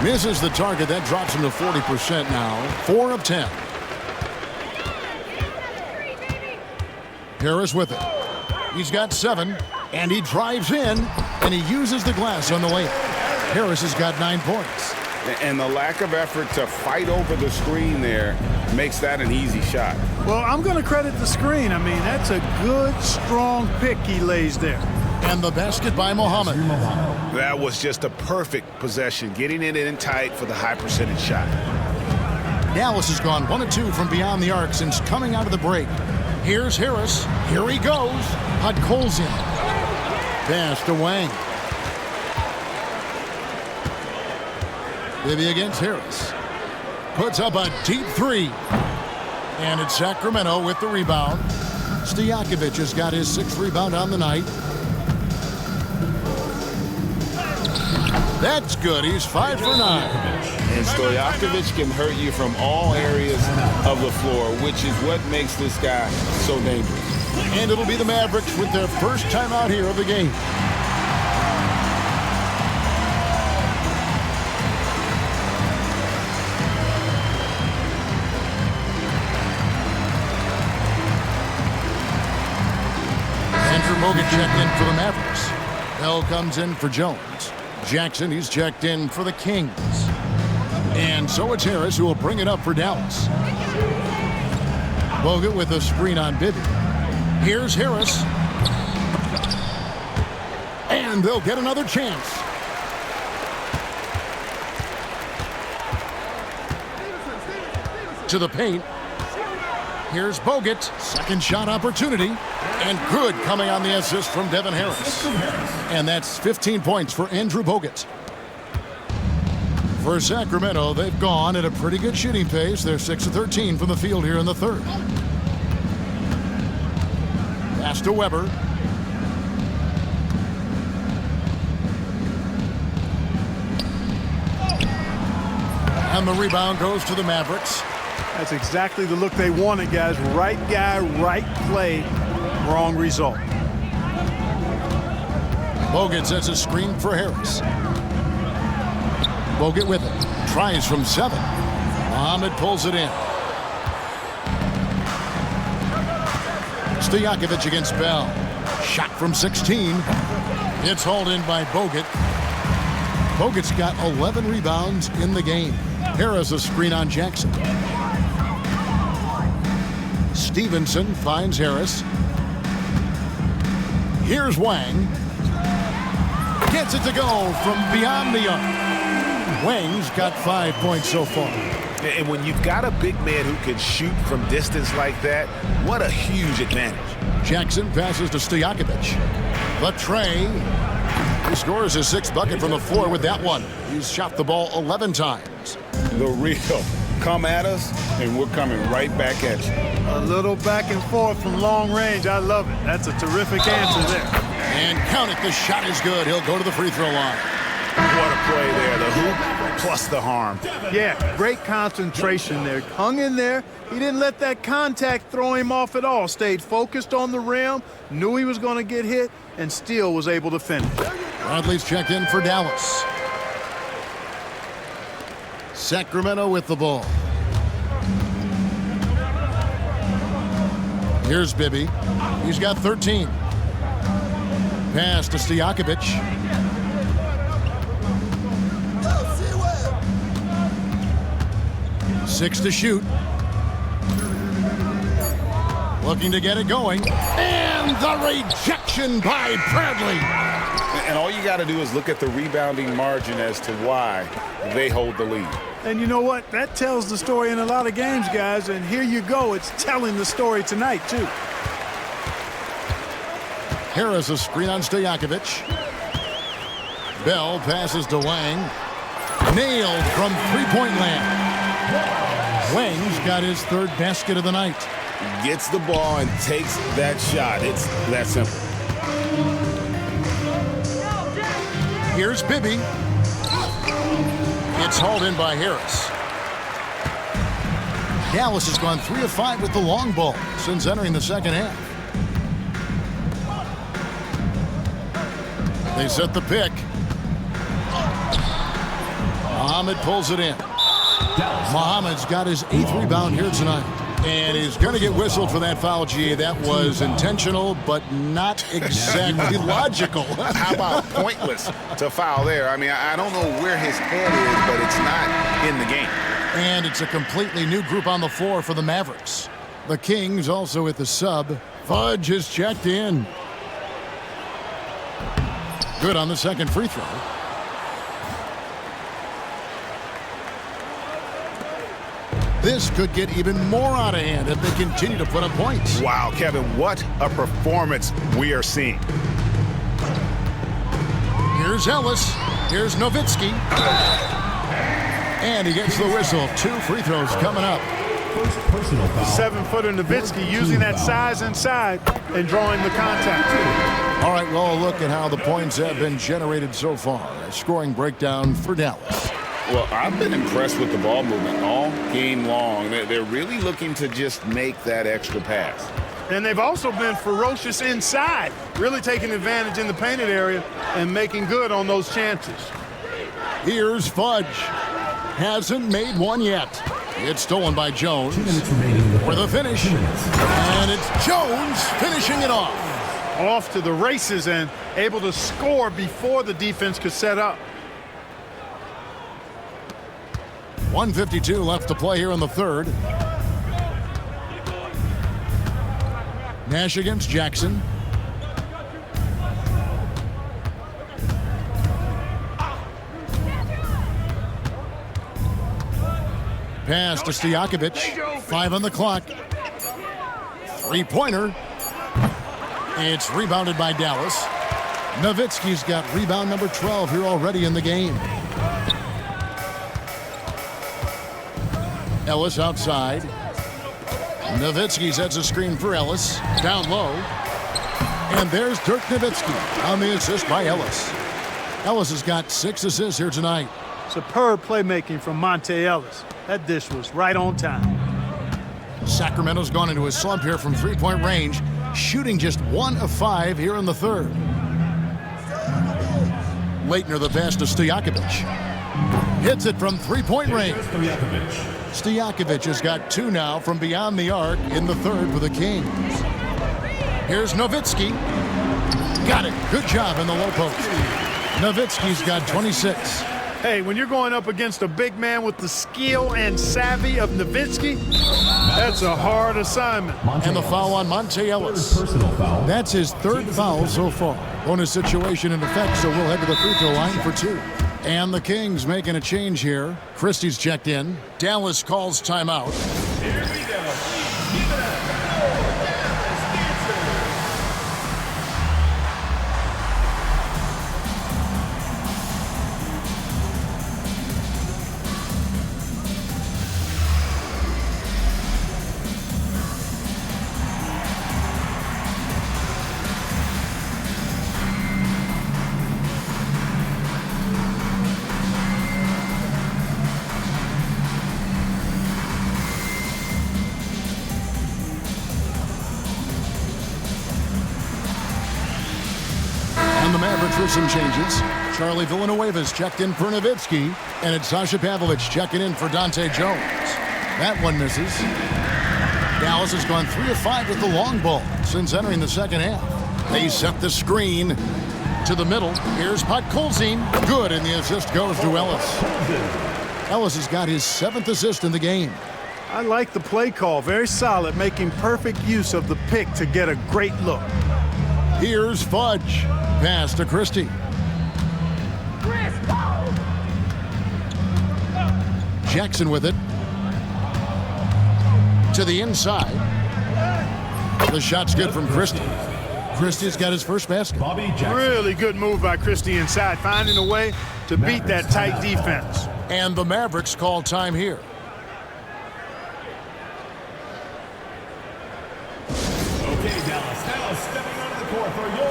misses the target. That drops him to 40% now. 4 of 10. Harris with it. He's got 7, and he drives in, and he uses the glass on the way. Harris has got 9 points. And the lack of effort to fight over the screen there makes that an easy shot. Well, I'm going to credit the screen. I mean, that's a good, strong pick he lays there. And the basket by Muhammad. That was just a perfect possession, getting it in tight for the high percentage shot. Dallas has gone 1 of 2 from beyond the arc since coming out of the break. Here's Harris. Here he goes. Podkolzin. Pass to Wang. Bibby against Harris. Puts up a deep 3. And it's Sacramento with the rebound. Stojakovic has got his 6th rebound on the night. That's good. He's 5 for 9. And Stojakovic can hurt you from all areas of the floor, which is what makes this guy so dangerous. And it'll be the Mavericks with their first time out here of the game. Andrew Bogut checked in for the Mavericks. Bell comes in for Jones. Jackson, he's checked in for the Kings. And so it's Harris who will bring it up for Dallas. Bogut with a screen on Bibby. Here's Harris. And they'll get another chance. To the paint. Here's Bogut. Second shot opportunity. And good coming on the assist from Devin Harris. And that's 15 points for Andrew Bogut. For Sacramento, they've gone at a pretty good shooting pace. They're 6 of 13 from the field here in the third. Pass to Weber. And the rebound goes to the Mavericks. That's exactly the look they wanted, guys. Right guy, right play, wrong result. Bogut sets a screen for Harris. Bogut with it. Tries from 7. Muhammad pulls it in. Stojakovic against Bell. Shot from 16. It's hauled in by Bogut. Bogut's got 11 rebounds in the game. Harris a screen on Jackson. Stevenson finds Harris. Here's Wang. Gets it to go from beyond the arc. Wang's got 5 points so far. And when you've got a big man who can shoot from distance like that, what a huge advantage. Jackson passes to Stojakovic. The tray. He scores his 6th bucket from the floor with that one. He's shot the ball 11 times. The real. Come at us, and we're coming right back at you. A little back and forth from long range. I love it. That's a terrific answer there. And count it, the shot is good. He'll go to the free throw line. What a play there. The hoop plus the harm. Yeah, great concentration there. Hung in there. He didn't let that contact throw him off at all. Stayed focused on the rim, knew he was going to get hit, and still was able to finish. Bradley's checked in for Dallas. Sacramento with the ball. Here's Bibby. He's got 13. Pass to Stojakovic. 6 to shoot. Looking to get it going. And the rejection by Bradley. And all you got to do is look at the rebounding margin as to why they hold the lead. And you know what? That tells the story in a lot of games, guys. And here you go. It's telling the story tonight, too. Harris a screen on Stojakovic. Bell passes to Wang. Nailed from three-point land. Wang's got his 3rd basket of the night. Gets the ball and takes that shot. It's that simple. Here's Bibby. It's hauled in by Harris. Dallas has gone 3 of 5 with the long ball since entering the second half. They set the pick. Muhammad pulls it in. Muhammad's got his 8th rebound here tonight. And he's going to get whistled for that foul, G. That was intentional, but not exactly logical. How about pointless to foul there? I mean, I don't know where his head is, but it's not in the game. And it's a completely new group on the floor for the Mavericks. The Kings also at the sub. Fudge is checked in. Good on the 2nd free throw. This could get even more out of hand if they continue to put up points. Wow, Kevin, what a performance we are seeing. Here's Ellis. Here's Nowitzki. And he gets the whistle. 2 free throws coming up. 7-footer Nowitzki using that size inside and drawing the contact. All right, well, look at how the points have been generated so far. A scoring breakdown for Dallas. Well, I've been impressed with the ball movement all game long. They're really looking to just make that extra pass. And they've also been ferocious inside, really taking advantage in the painted area and making good on those chances. Here's Fudge. Hasn't made one yet. It's stolen by Jones. For the finish. And it's Jones finishing it off. Off to the races and able to score before the defense could set up. 1:52 left to play here in the third. Nash against Jackson. Pass to Stojakovic. 5 on the clock. 3-pointer. It's rebounded by Dallas. Nowitzki's got rebound number 12 here already in the game. Ellis outside. Nowitzki sets a screen for Ellis. Down low. And there's Dirk Nowitzki on the assist by Ellis. Ellis has got 6 assists here tonight. Superb playmaking from Monte Ellis. That dish was right on time. Sacramento's gone into a slump here from three-point range, shooting just 1 of 5 here in the third. Leitner the pass to Stojakovic. Hits it from three-point range. Stojakovic has got 2 now from beyond the arc in the third for the Kings. Here's Nowitzki. Got it. Good job in the low post. Nowitzki's got 26. Hey, when you're going up against a big man with the skill and savvy of Nowitzki, that's a hard assignment. And the foul on Monte Ellis. That's his 3rd foul so far. Bonus situation in effect, so we'll head to the free throw line for 2. And the Kings making a change here. Christie's checked in. Dallas calls timeout. Here we go. And the Mavericks with some changes. Charlie Villanueva's checked in for Nowitzki, and it's Sasha Pavlovich checking in for Dante Jones. That one misses. Dallas has gone 3 of 5 with the long ball since entering the second half. They set the screen to the middle. Here's Podkolzin. Good, and the assist goes to Ellis. Ellis has got his 7th assist in the game. I like the play call. Very solid, making perfect use of the pick to get a great look. Here's Fudge. Pass to Christie. Jackson with it. To the inside. The shot's good from Christie. Christie's got his first basket. Really good move by Christie inside, finding a way to beat that tight defense. And the Mavericks call time here. Okay, Dallas, now stepping onto the court for your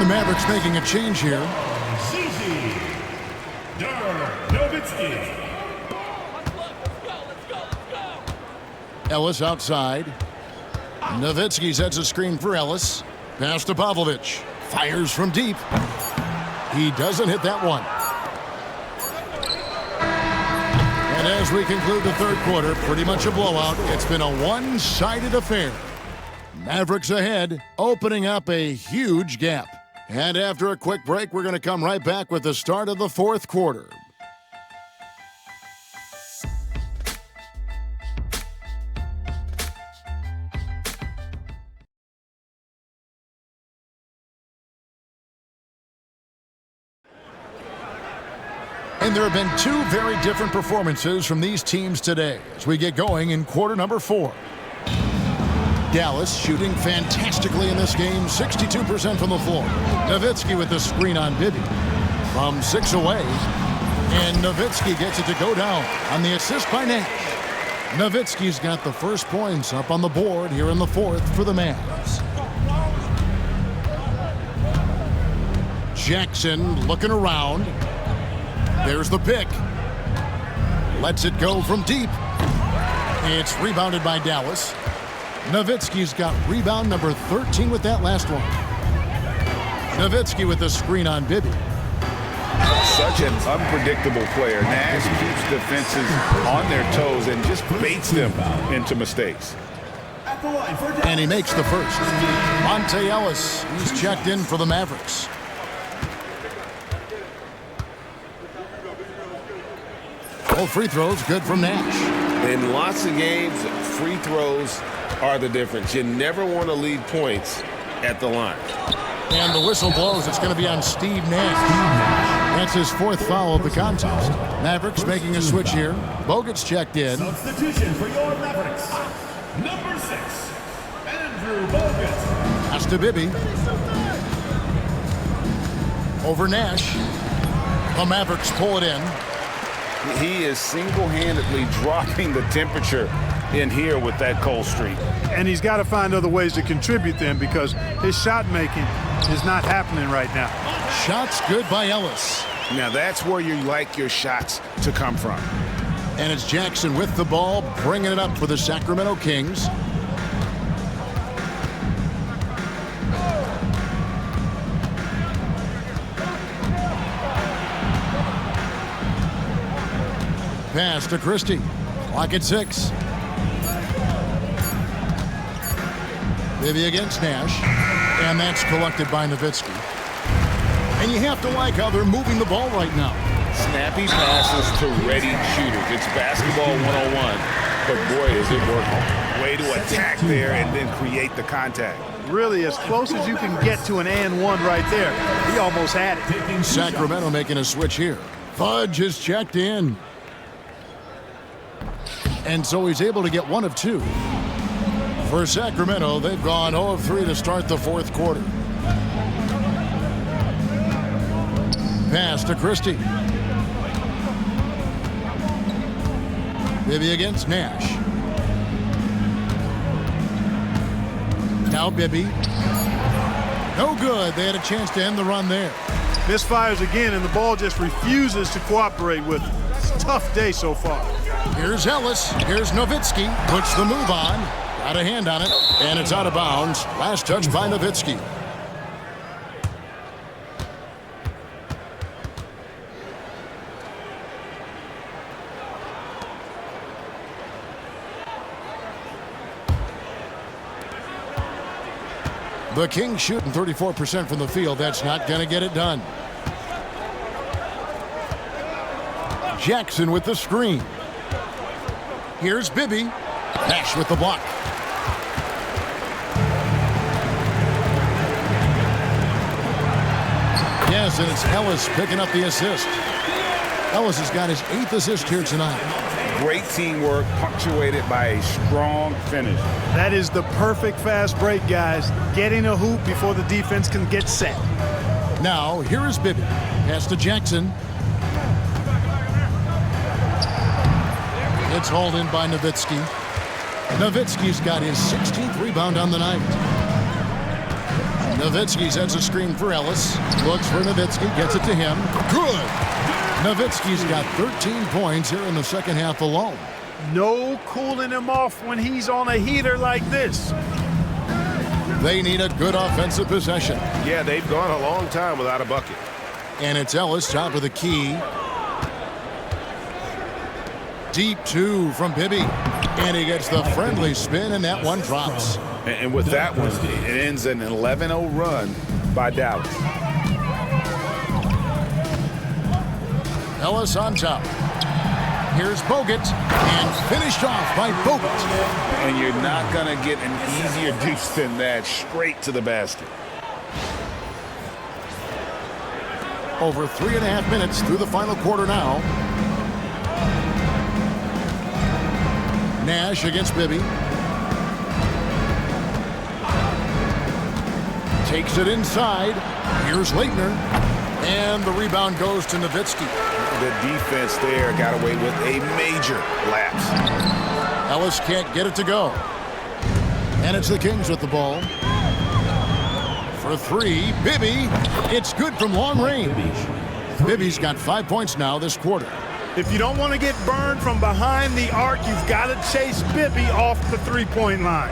The Mavericks making a change here. Nowitzki. Ellis outside. Nowitzki sets a screen for Ellis. Pass to Pavlovich. Fires from deep. He doesn't hit that one. And as we conclude the third quarter, pretty much a blowout. It's been a one-sided affair. Mavericks ahead, opening up a huge gap. And after a quick break, we're going to come right back with the start of the fourth quarter. And there have been 2 very different performances from these teams today as we get going in quarter number 4. Dallas shooting fantastically in this game, 62% from the floor. Nowitzki with the screen on Bibby from 6 away. And Nowitzki gets it to go down on the assist by Nash. Nowitzki's got the first points up on the board here in the fourth for the Mavs. Jackson looking around. There's the pick. Lets it go from deep. It's rebounded by Dallas. Nowitzki's got rebound number 13 with that last one. Nowitzki with the screen on Bibby. Such an unpredictable player. Nash keeps defenses on their toes and just baits them into mistakes. And he makes the first. Monte Ellis, he's checked in for the Mavericks. Both free throws good from Nash. In lots of games, free throws are the difference. You never want to leave points at the line. And the whistle blows. It's going to be on Steve Nash. That's his 4th foul of the contest. Mavericks making a switch here. Bogut's checked in. Substitution for your Mavericks. Number 6, Andrew Bogut. Pass to Bibby. over Nash. The Mavericks pull it in. He is single-handedly dropping the temperature in here with that cold streak. And he's got to find other ways to contribute then, because his shot making is not happening right now. Shots good by Ellis. Now that's where you like your shots to come from. And it's Jackson with the ball, bringing it up for the Sacramento Kings. Pass to Christie. Clock at 6. Bibby against Nash. And that's collected by Nowitzki. And you have to like how they're moving the ball right now. Snappy passes to ready shooters. It's basketball 101, but boy, is it working. Way to attack there and then create the contact. Really, as close as you can get to an and one right there. He almost had it. Sacramento making a switch here. Fudge is checked in. And so he's able to get 1 of 2. For Sacramento, they've gone 0 of 3 to start the fourth quarter. Pass to Christie. Bibby against Nash. Now Bibby. No good. They had a chance to end the run there. Misfires again, and the ball just refuses to cooperate with it. It's a tough day so far. Here's Ellis. Here's Nowitzki. Puts the move on. Got a hand on it. And it's out of bounds. Last touch by Nowitzki. The Kings shooting 34% from the field. That's not going to get it done. Jackson with the screen. Here's Bibby. Nash with the block. Yes, and it's Ellis picking up the assist. Ellis has got his 8th assist here tonight. Great teamwork, punctuated by a strong finish. That is the perfect fast break, guys. Getting a hoop before the defense can get set. Now, here is Bibby. Pass to Jackson. It's hauled in by Nowitzki. Nowitzki's got his 16th rebound on the night. Nowitzki sets a screen for Ellis. Looks for Nowitzki, gets it to him. Good! Nowitzki's got 13 points here in the second half alone. No cooling him off when he's on a heater like this. They need a good offensive possession. Yeah, they've gone a long time without a bucket. And it's Ellis, top of the key. Deep 2 from Bibby. And he gets the friendly spin, and that one drops. And with that one, it ends an 11-0 run by Dallas. Ellis on top. Here's Bogut, and finished off by Bogut. And you're not going to get an easier deuce than that, straight to the basket. Over 3.5 minutes through the final quarter now. Nash against Bibby. Takes it inside. Here's Leitner. And the rebound goes to Nowitzki. The defense there got away with a major lapse. Ellis can't get it to go. And it's the Kings with the ball. For 3, Bibby. It's good from long range. Bibby's got 5 points now this quarter. If you don't want to get burned from behind the arc, you've got to chase Bibby off the three-point line.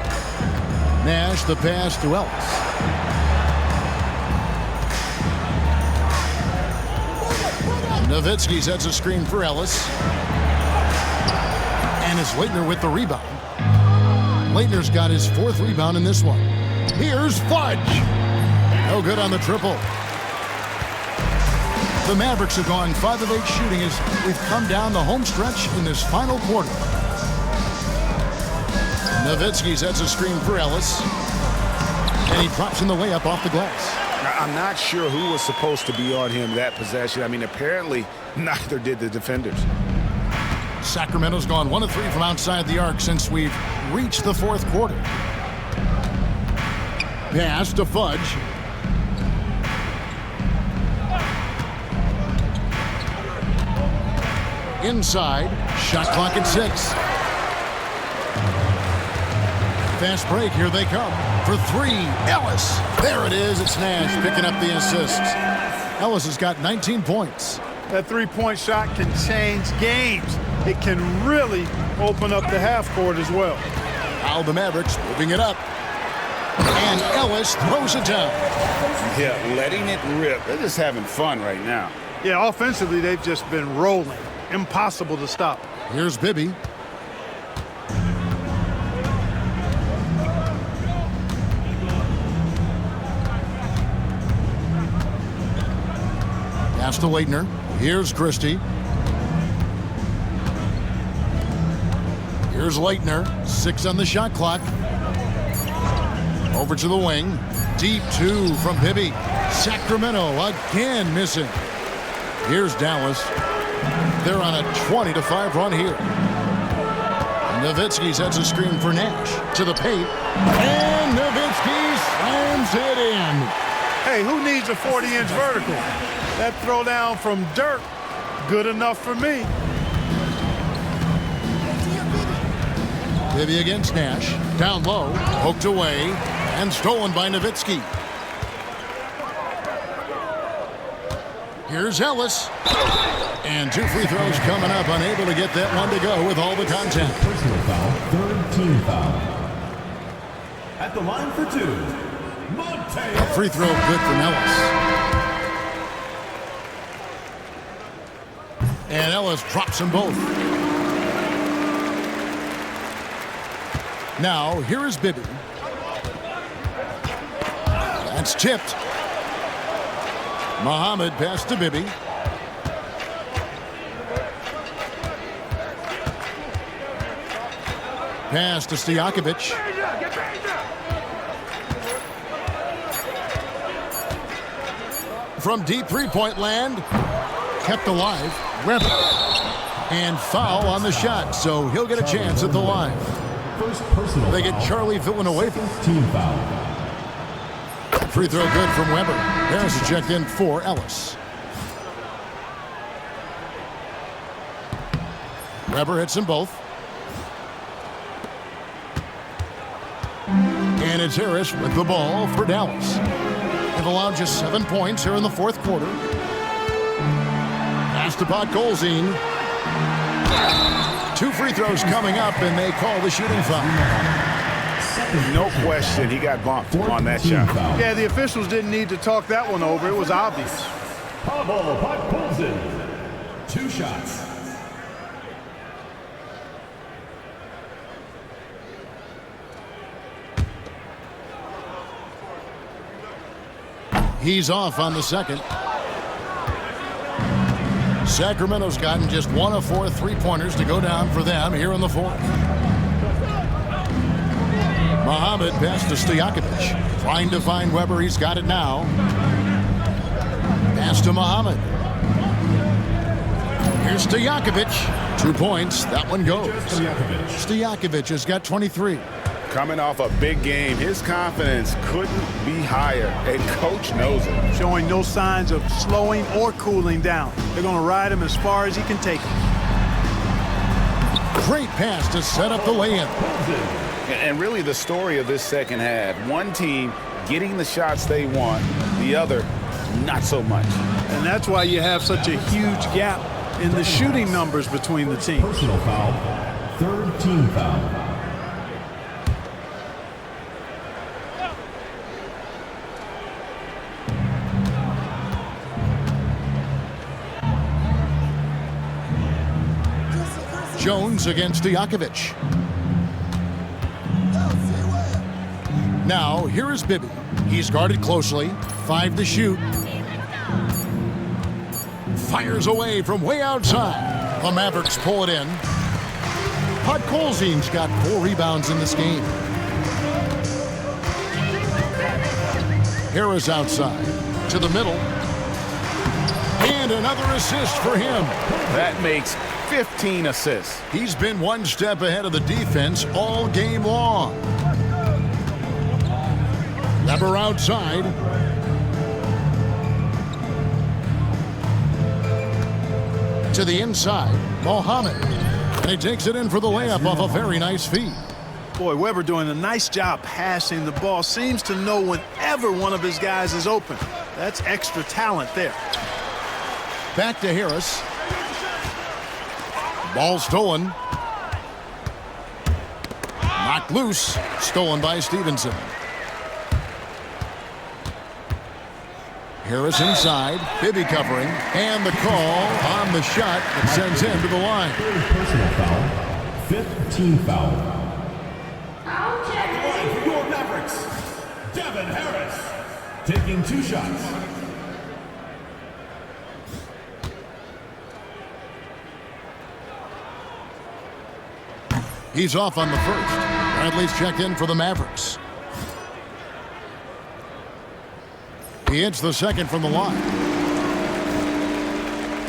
Nash the pass to Ellis. Nowitzki sets a screen for Ellis. And it's Leitner with the rebound. Leitner's got his 4th rebound in this one. Here's Fudge. No good on the triple. The Mavericks have gone 5 of 8 shooting as we've come down the home stretch in this final quarter. Nowitzki sets a screen for Ellis. And he drops in the layup off the glass. I'm not sure who was supposed to be on him that possession. I mean, apparently neither did the defenders. Sacramento's gone 1 of 3 from outside the arc since we've reached the fourth quarter. Pass to Fudge. inside. Shot clock at 6. Fast break, here they come. For 3, Ellis. There it is, it's Nash picking up the assist. Ellis has got 19 points. That three-point shot can change games. It can really open up the half court as well. Now the Mavericks moving it up. And Ellis throws it down. Yeah, letting it rip. They're just having fun right now. Yeah, offensively, they've just been rolling. Impossible to stop. Here's Bibby. Pass to Leitner. Here's Christie. Here's Leitner. 6 on the shot clock. Over to the wing. Deep 2 from Bibby. Sacramento again missing. Here's Dallas. They're on a 20-5 run here. Nowitzki sets a screen for Nash. To the paint. And Nowitzki slams it in. Hey, who needs a 40-inch vertical? That throwdown from Dirk, good enough for me. Bibby against Nash. Down low. Poked away. And stolen by Nowitzki. Here's Ellis. And 2 free throws coming up. Unable to get that one to go with all the contact. Personal foul, third team foul. At the line for 2, Monte. A free throw good from Ellis. And Ellis drops them both. Now, here is Bibby. That's tipped. Muhammad pass to Bibby. Pass to Stojakovic. From deep three-point land. Kept alive. Weber. And foul on the shot, so he'll get a chance at the line. First personal They get foul. Charlie Villanueva. Team foul. Free throw good from Weber. Harris is checked in for Ellis. Weber hits them both. And it's Harris with the ball for Dallas. They've allowed just 7 points here in the fourth quarter. Pass to Podkolzin. 2 free throws coming up, and they call the shooting foul. No question, he got bumped on that Team shot. foul. Yeah, the officials didn't need to talk that one over. It was obvious. Pavel Podkolzin. 2 shots. He's off on the second. Sacramento's gotten just 1 of 4 three-pointers to go down for them here in the fourth. Muhammad pass to Stojakovic. Trying to find Weber. He's got it now. Pass to Muhammad. Here's Stojakovic. 2 points. That one goes. Stojakovic has got 23. Coming off a big game, his confidence couldn't be higher, and coach knows it. Showing no signs of slowing or cooling down. They're going to ride him as far as he can take him. Great pass to set up the lay-in. And really the story of this second half, one team getting the shots they want, the other not so much. And that's why you have such a huge gap in the shooting numbers between the teams. Personal foul, third team foul. Jones against Stojakovic. Now, here is Bibby. He's guarded closely. 5 to shoot. Fires away from way outside. The Mavericks pull it in. Podkolzin's got 4 rebounds in this game. Harris outside. To the middle. And another assist for him. That makes 15 assists. He's been 1 step ahead of the defense all game long. Weber outside. To the inside, Mohammed. And he takes it in for the layup off a very nice feed. Boy, Weber doing a nice job passing the ball. Seems to know whenever one of his guys is open. That's extra talent there. Back to Harris. Ball stolen. Knocked loose. Stolen by Stevenson. Harris inside. Bibby covering. And the call on the shot that sends him to the line. Third personal foul. Fifth team foul. At the line for your Mavericks, Devin Harris. Taking 2 shots. He's off on the first. Bradley's checked in for the Mavericks. He hits the second from the line.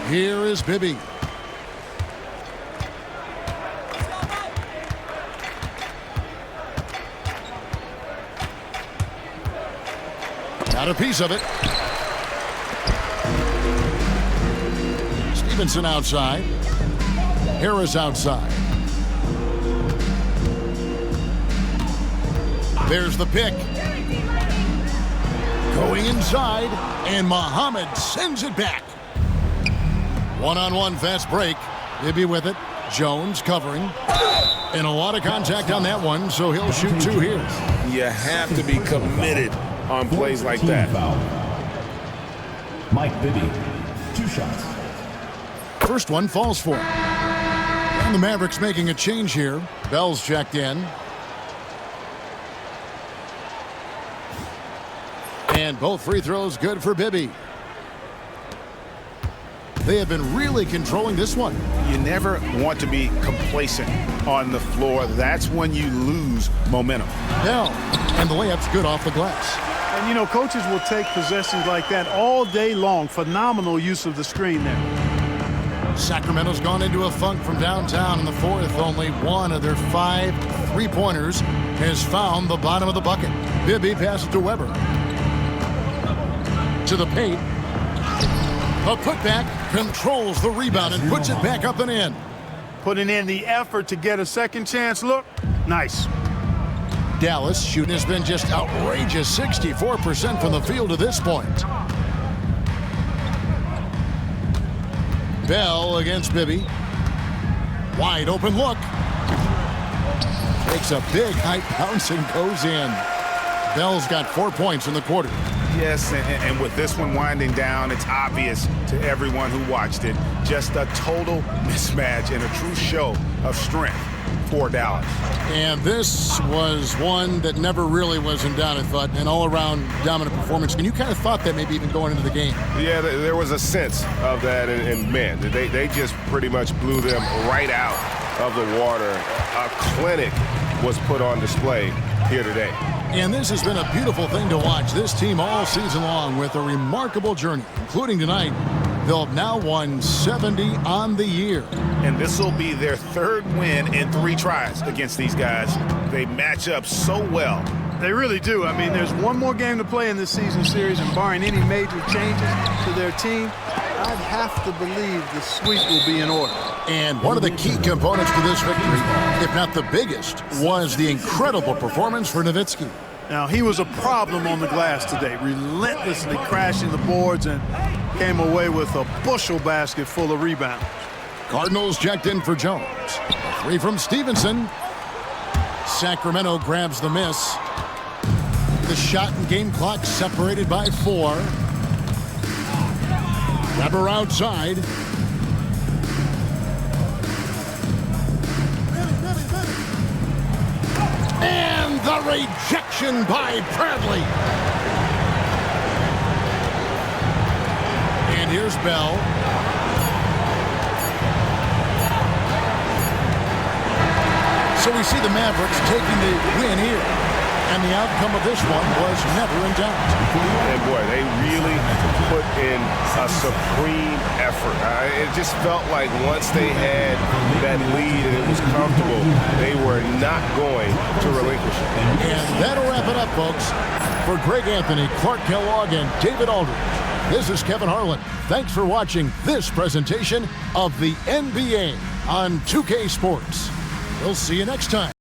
Here is Bibby. Got a piece of it. Stevenson outside. Harris outside. There's the pick. Going inside, and Muhammad sends it back. One-on-one fast break. Bibby with it. Jones covering. And a lot of contact on that one, so he'll shoot 2 here. You have to be committed on plays like that. Foul. Mike Bibby, 2 shots. First one falls for him. And the Mavericks making a change here. Bell's checked in. And both free throws good for Bibby. They have been really controlling this one. You never want to be complacent on the floor. That's when you lose momentum. Bell, and the layup's good off the glass. And, you know, coaches will take possessions like that all day long. Phenomenal use of the screen there. Sacramento's gone into a funk from downtown in the fourth. Only one of their 5 3-pointers has found the bottom of the bucket. Bibby passes to Weber. To the paint. A putback, controls the rebound and puts it back up and in. Putting in the effort to get a second chance look. Nice. Dallas shooting has been just outrageous, 64% from the field to this point. Bell against Bibby. Wide open look. Takes a big high bounce and goes in. Bell's got 4 points in the quarter. Yes, and with this one winding down, it's obvious to everyone who watched it. Just a total mismatch and a true show of strength for Dallas. And this was one that never really was in doubt, I thought, an all-around dominant performance. And you kind of thought that maybe even going into the game. Yeah, there was a sense of that, and man, they just pretty much blew them right out of the water. A clinic was put on display here today. And this has been a beautiful thing to watch. This team all season long with a remarkable journey, including tonight. They'll have now won 70 on the year. And this will be their 3rd win in 3 tries against these guys. They match up so well. They really do. I mean, there's one more game to play in this season series, and barring any major changes to their team, I'd have to believe the sweep will be in order. And one of the key components to this victory, if not the biggest, was the incredible performance for Nowitzki. Now, he was a problem on the glass today, relentlessly crashing the boards and came away with a bushel basket full of rebounds. Cardinals checked in for Jones. A 3 from Stevenson. Sacramento grabs the miss. The shot and game clock separated by 4. Weber outside. And the rejection by Bradley. And here's Bell. So we see the Mavericks taking the win here. And the outcome of this one was never in doubt. And boy, they really put in a supreme effort. It just felt like once they had that lead and it was comfortable, they were not going to relinquish it. And that'll wrap it up, folks. For Greg Anthony, Clark Kellogg, and David Aldridge, This is Kevin Harlan. Thanks for watching this presentation of the NBA on 2K Sports. We'll see you next time.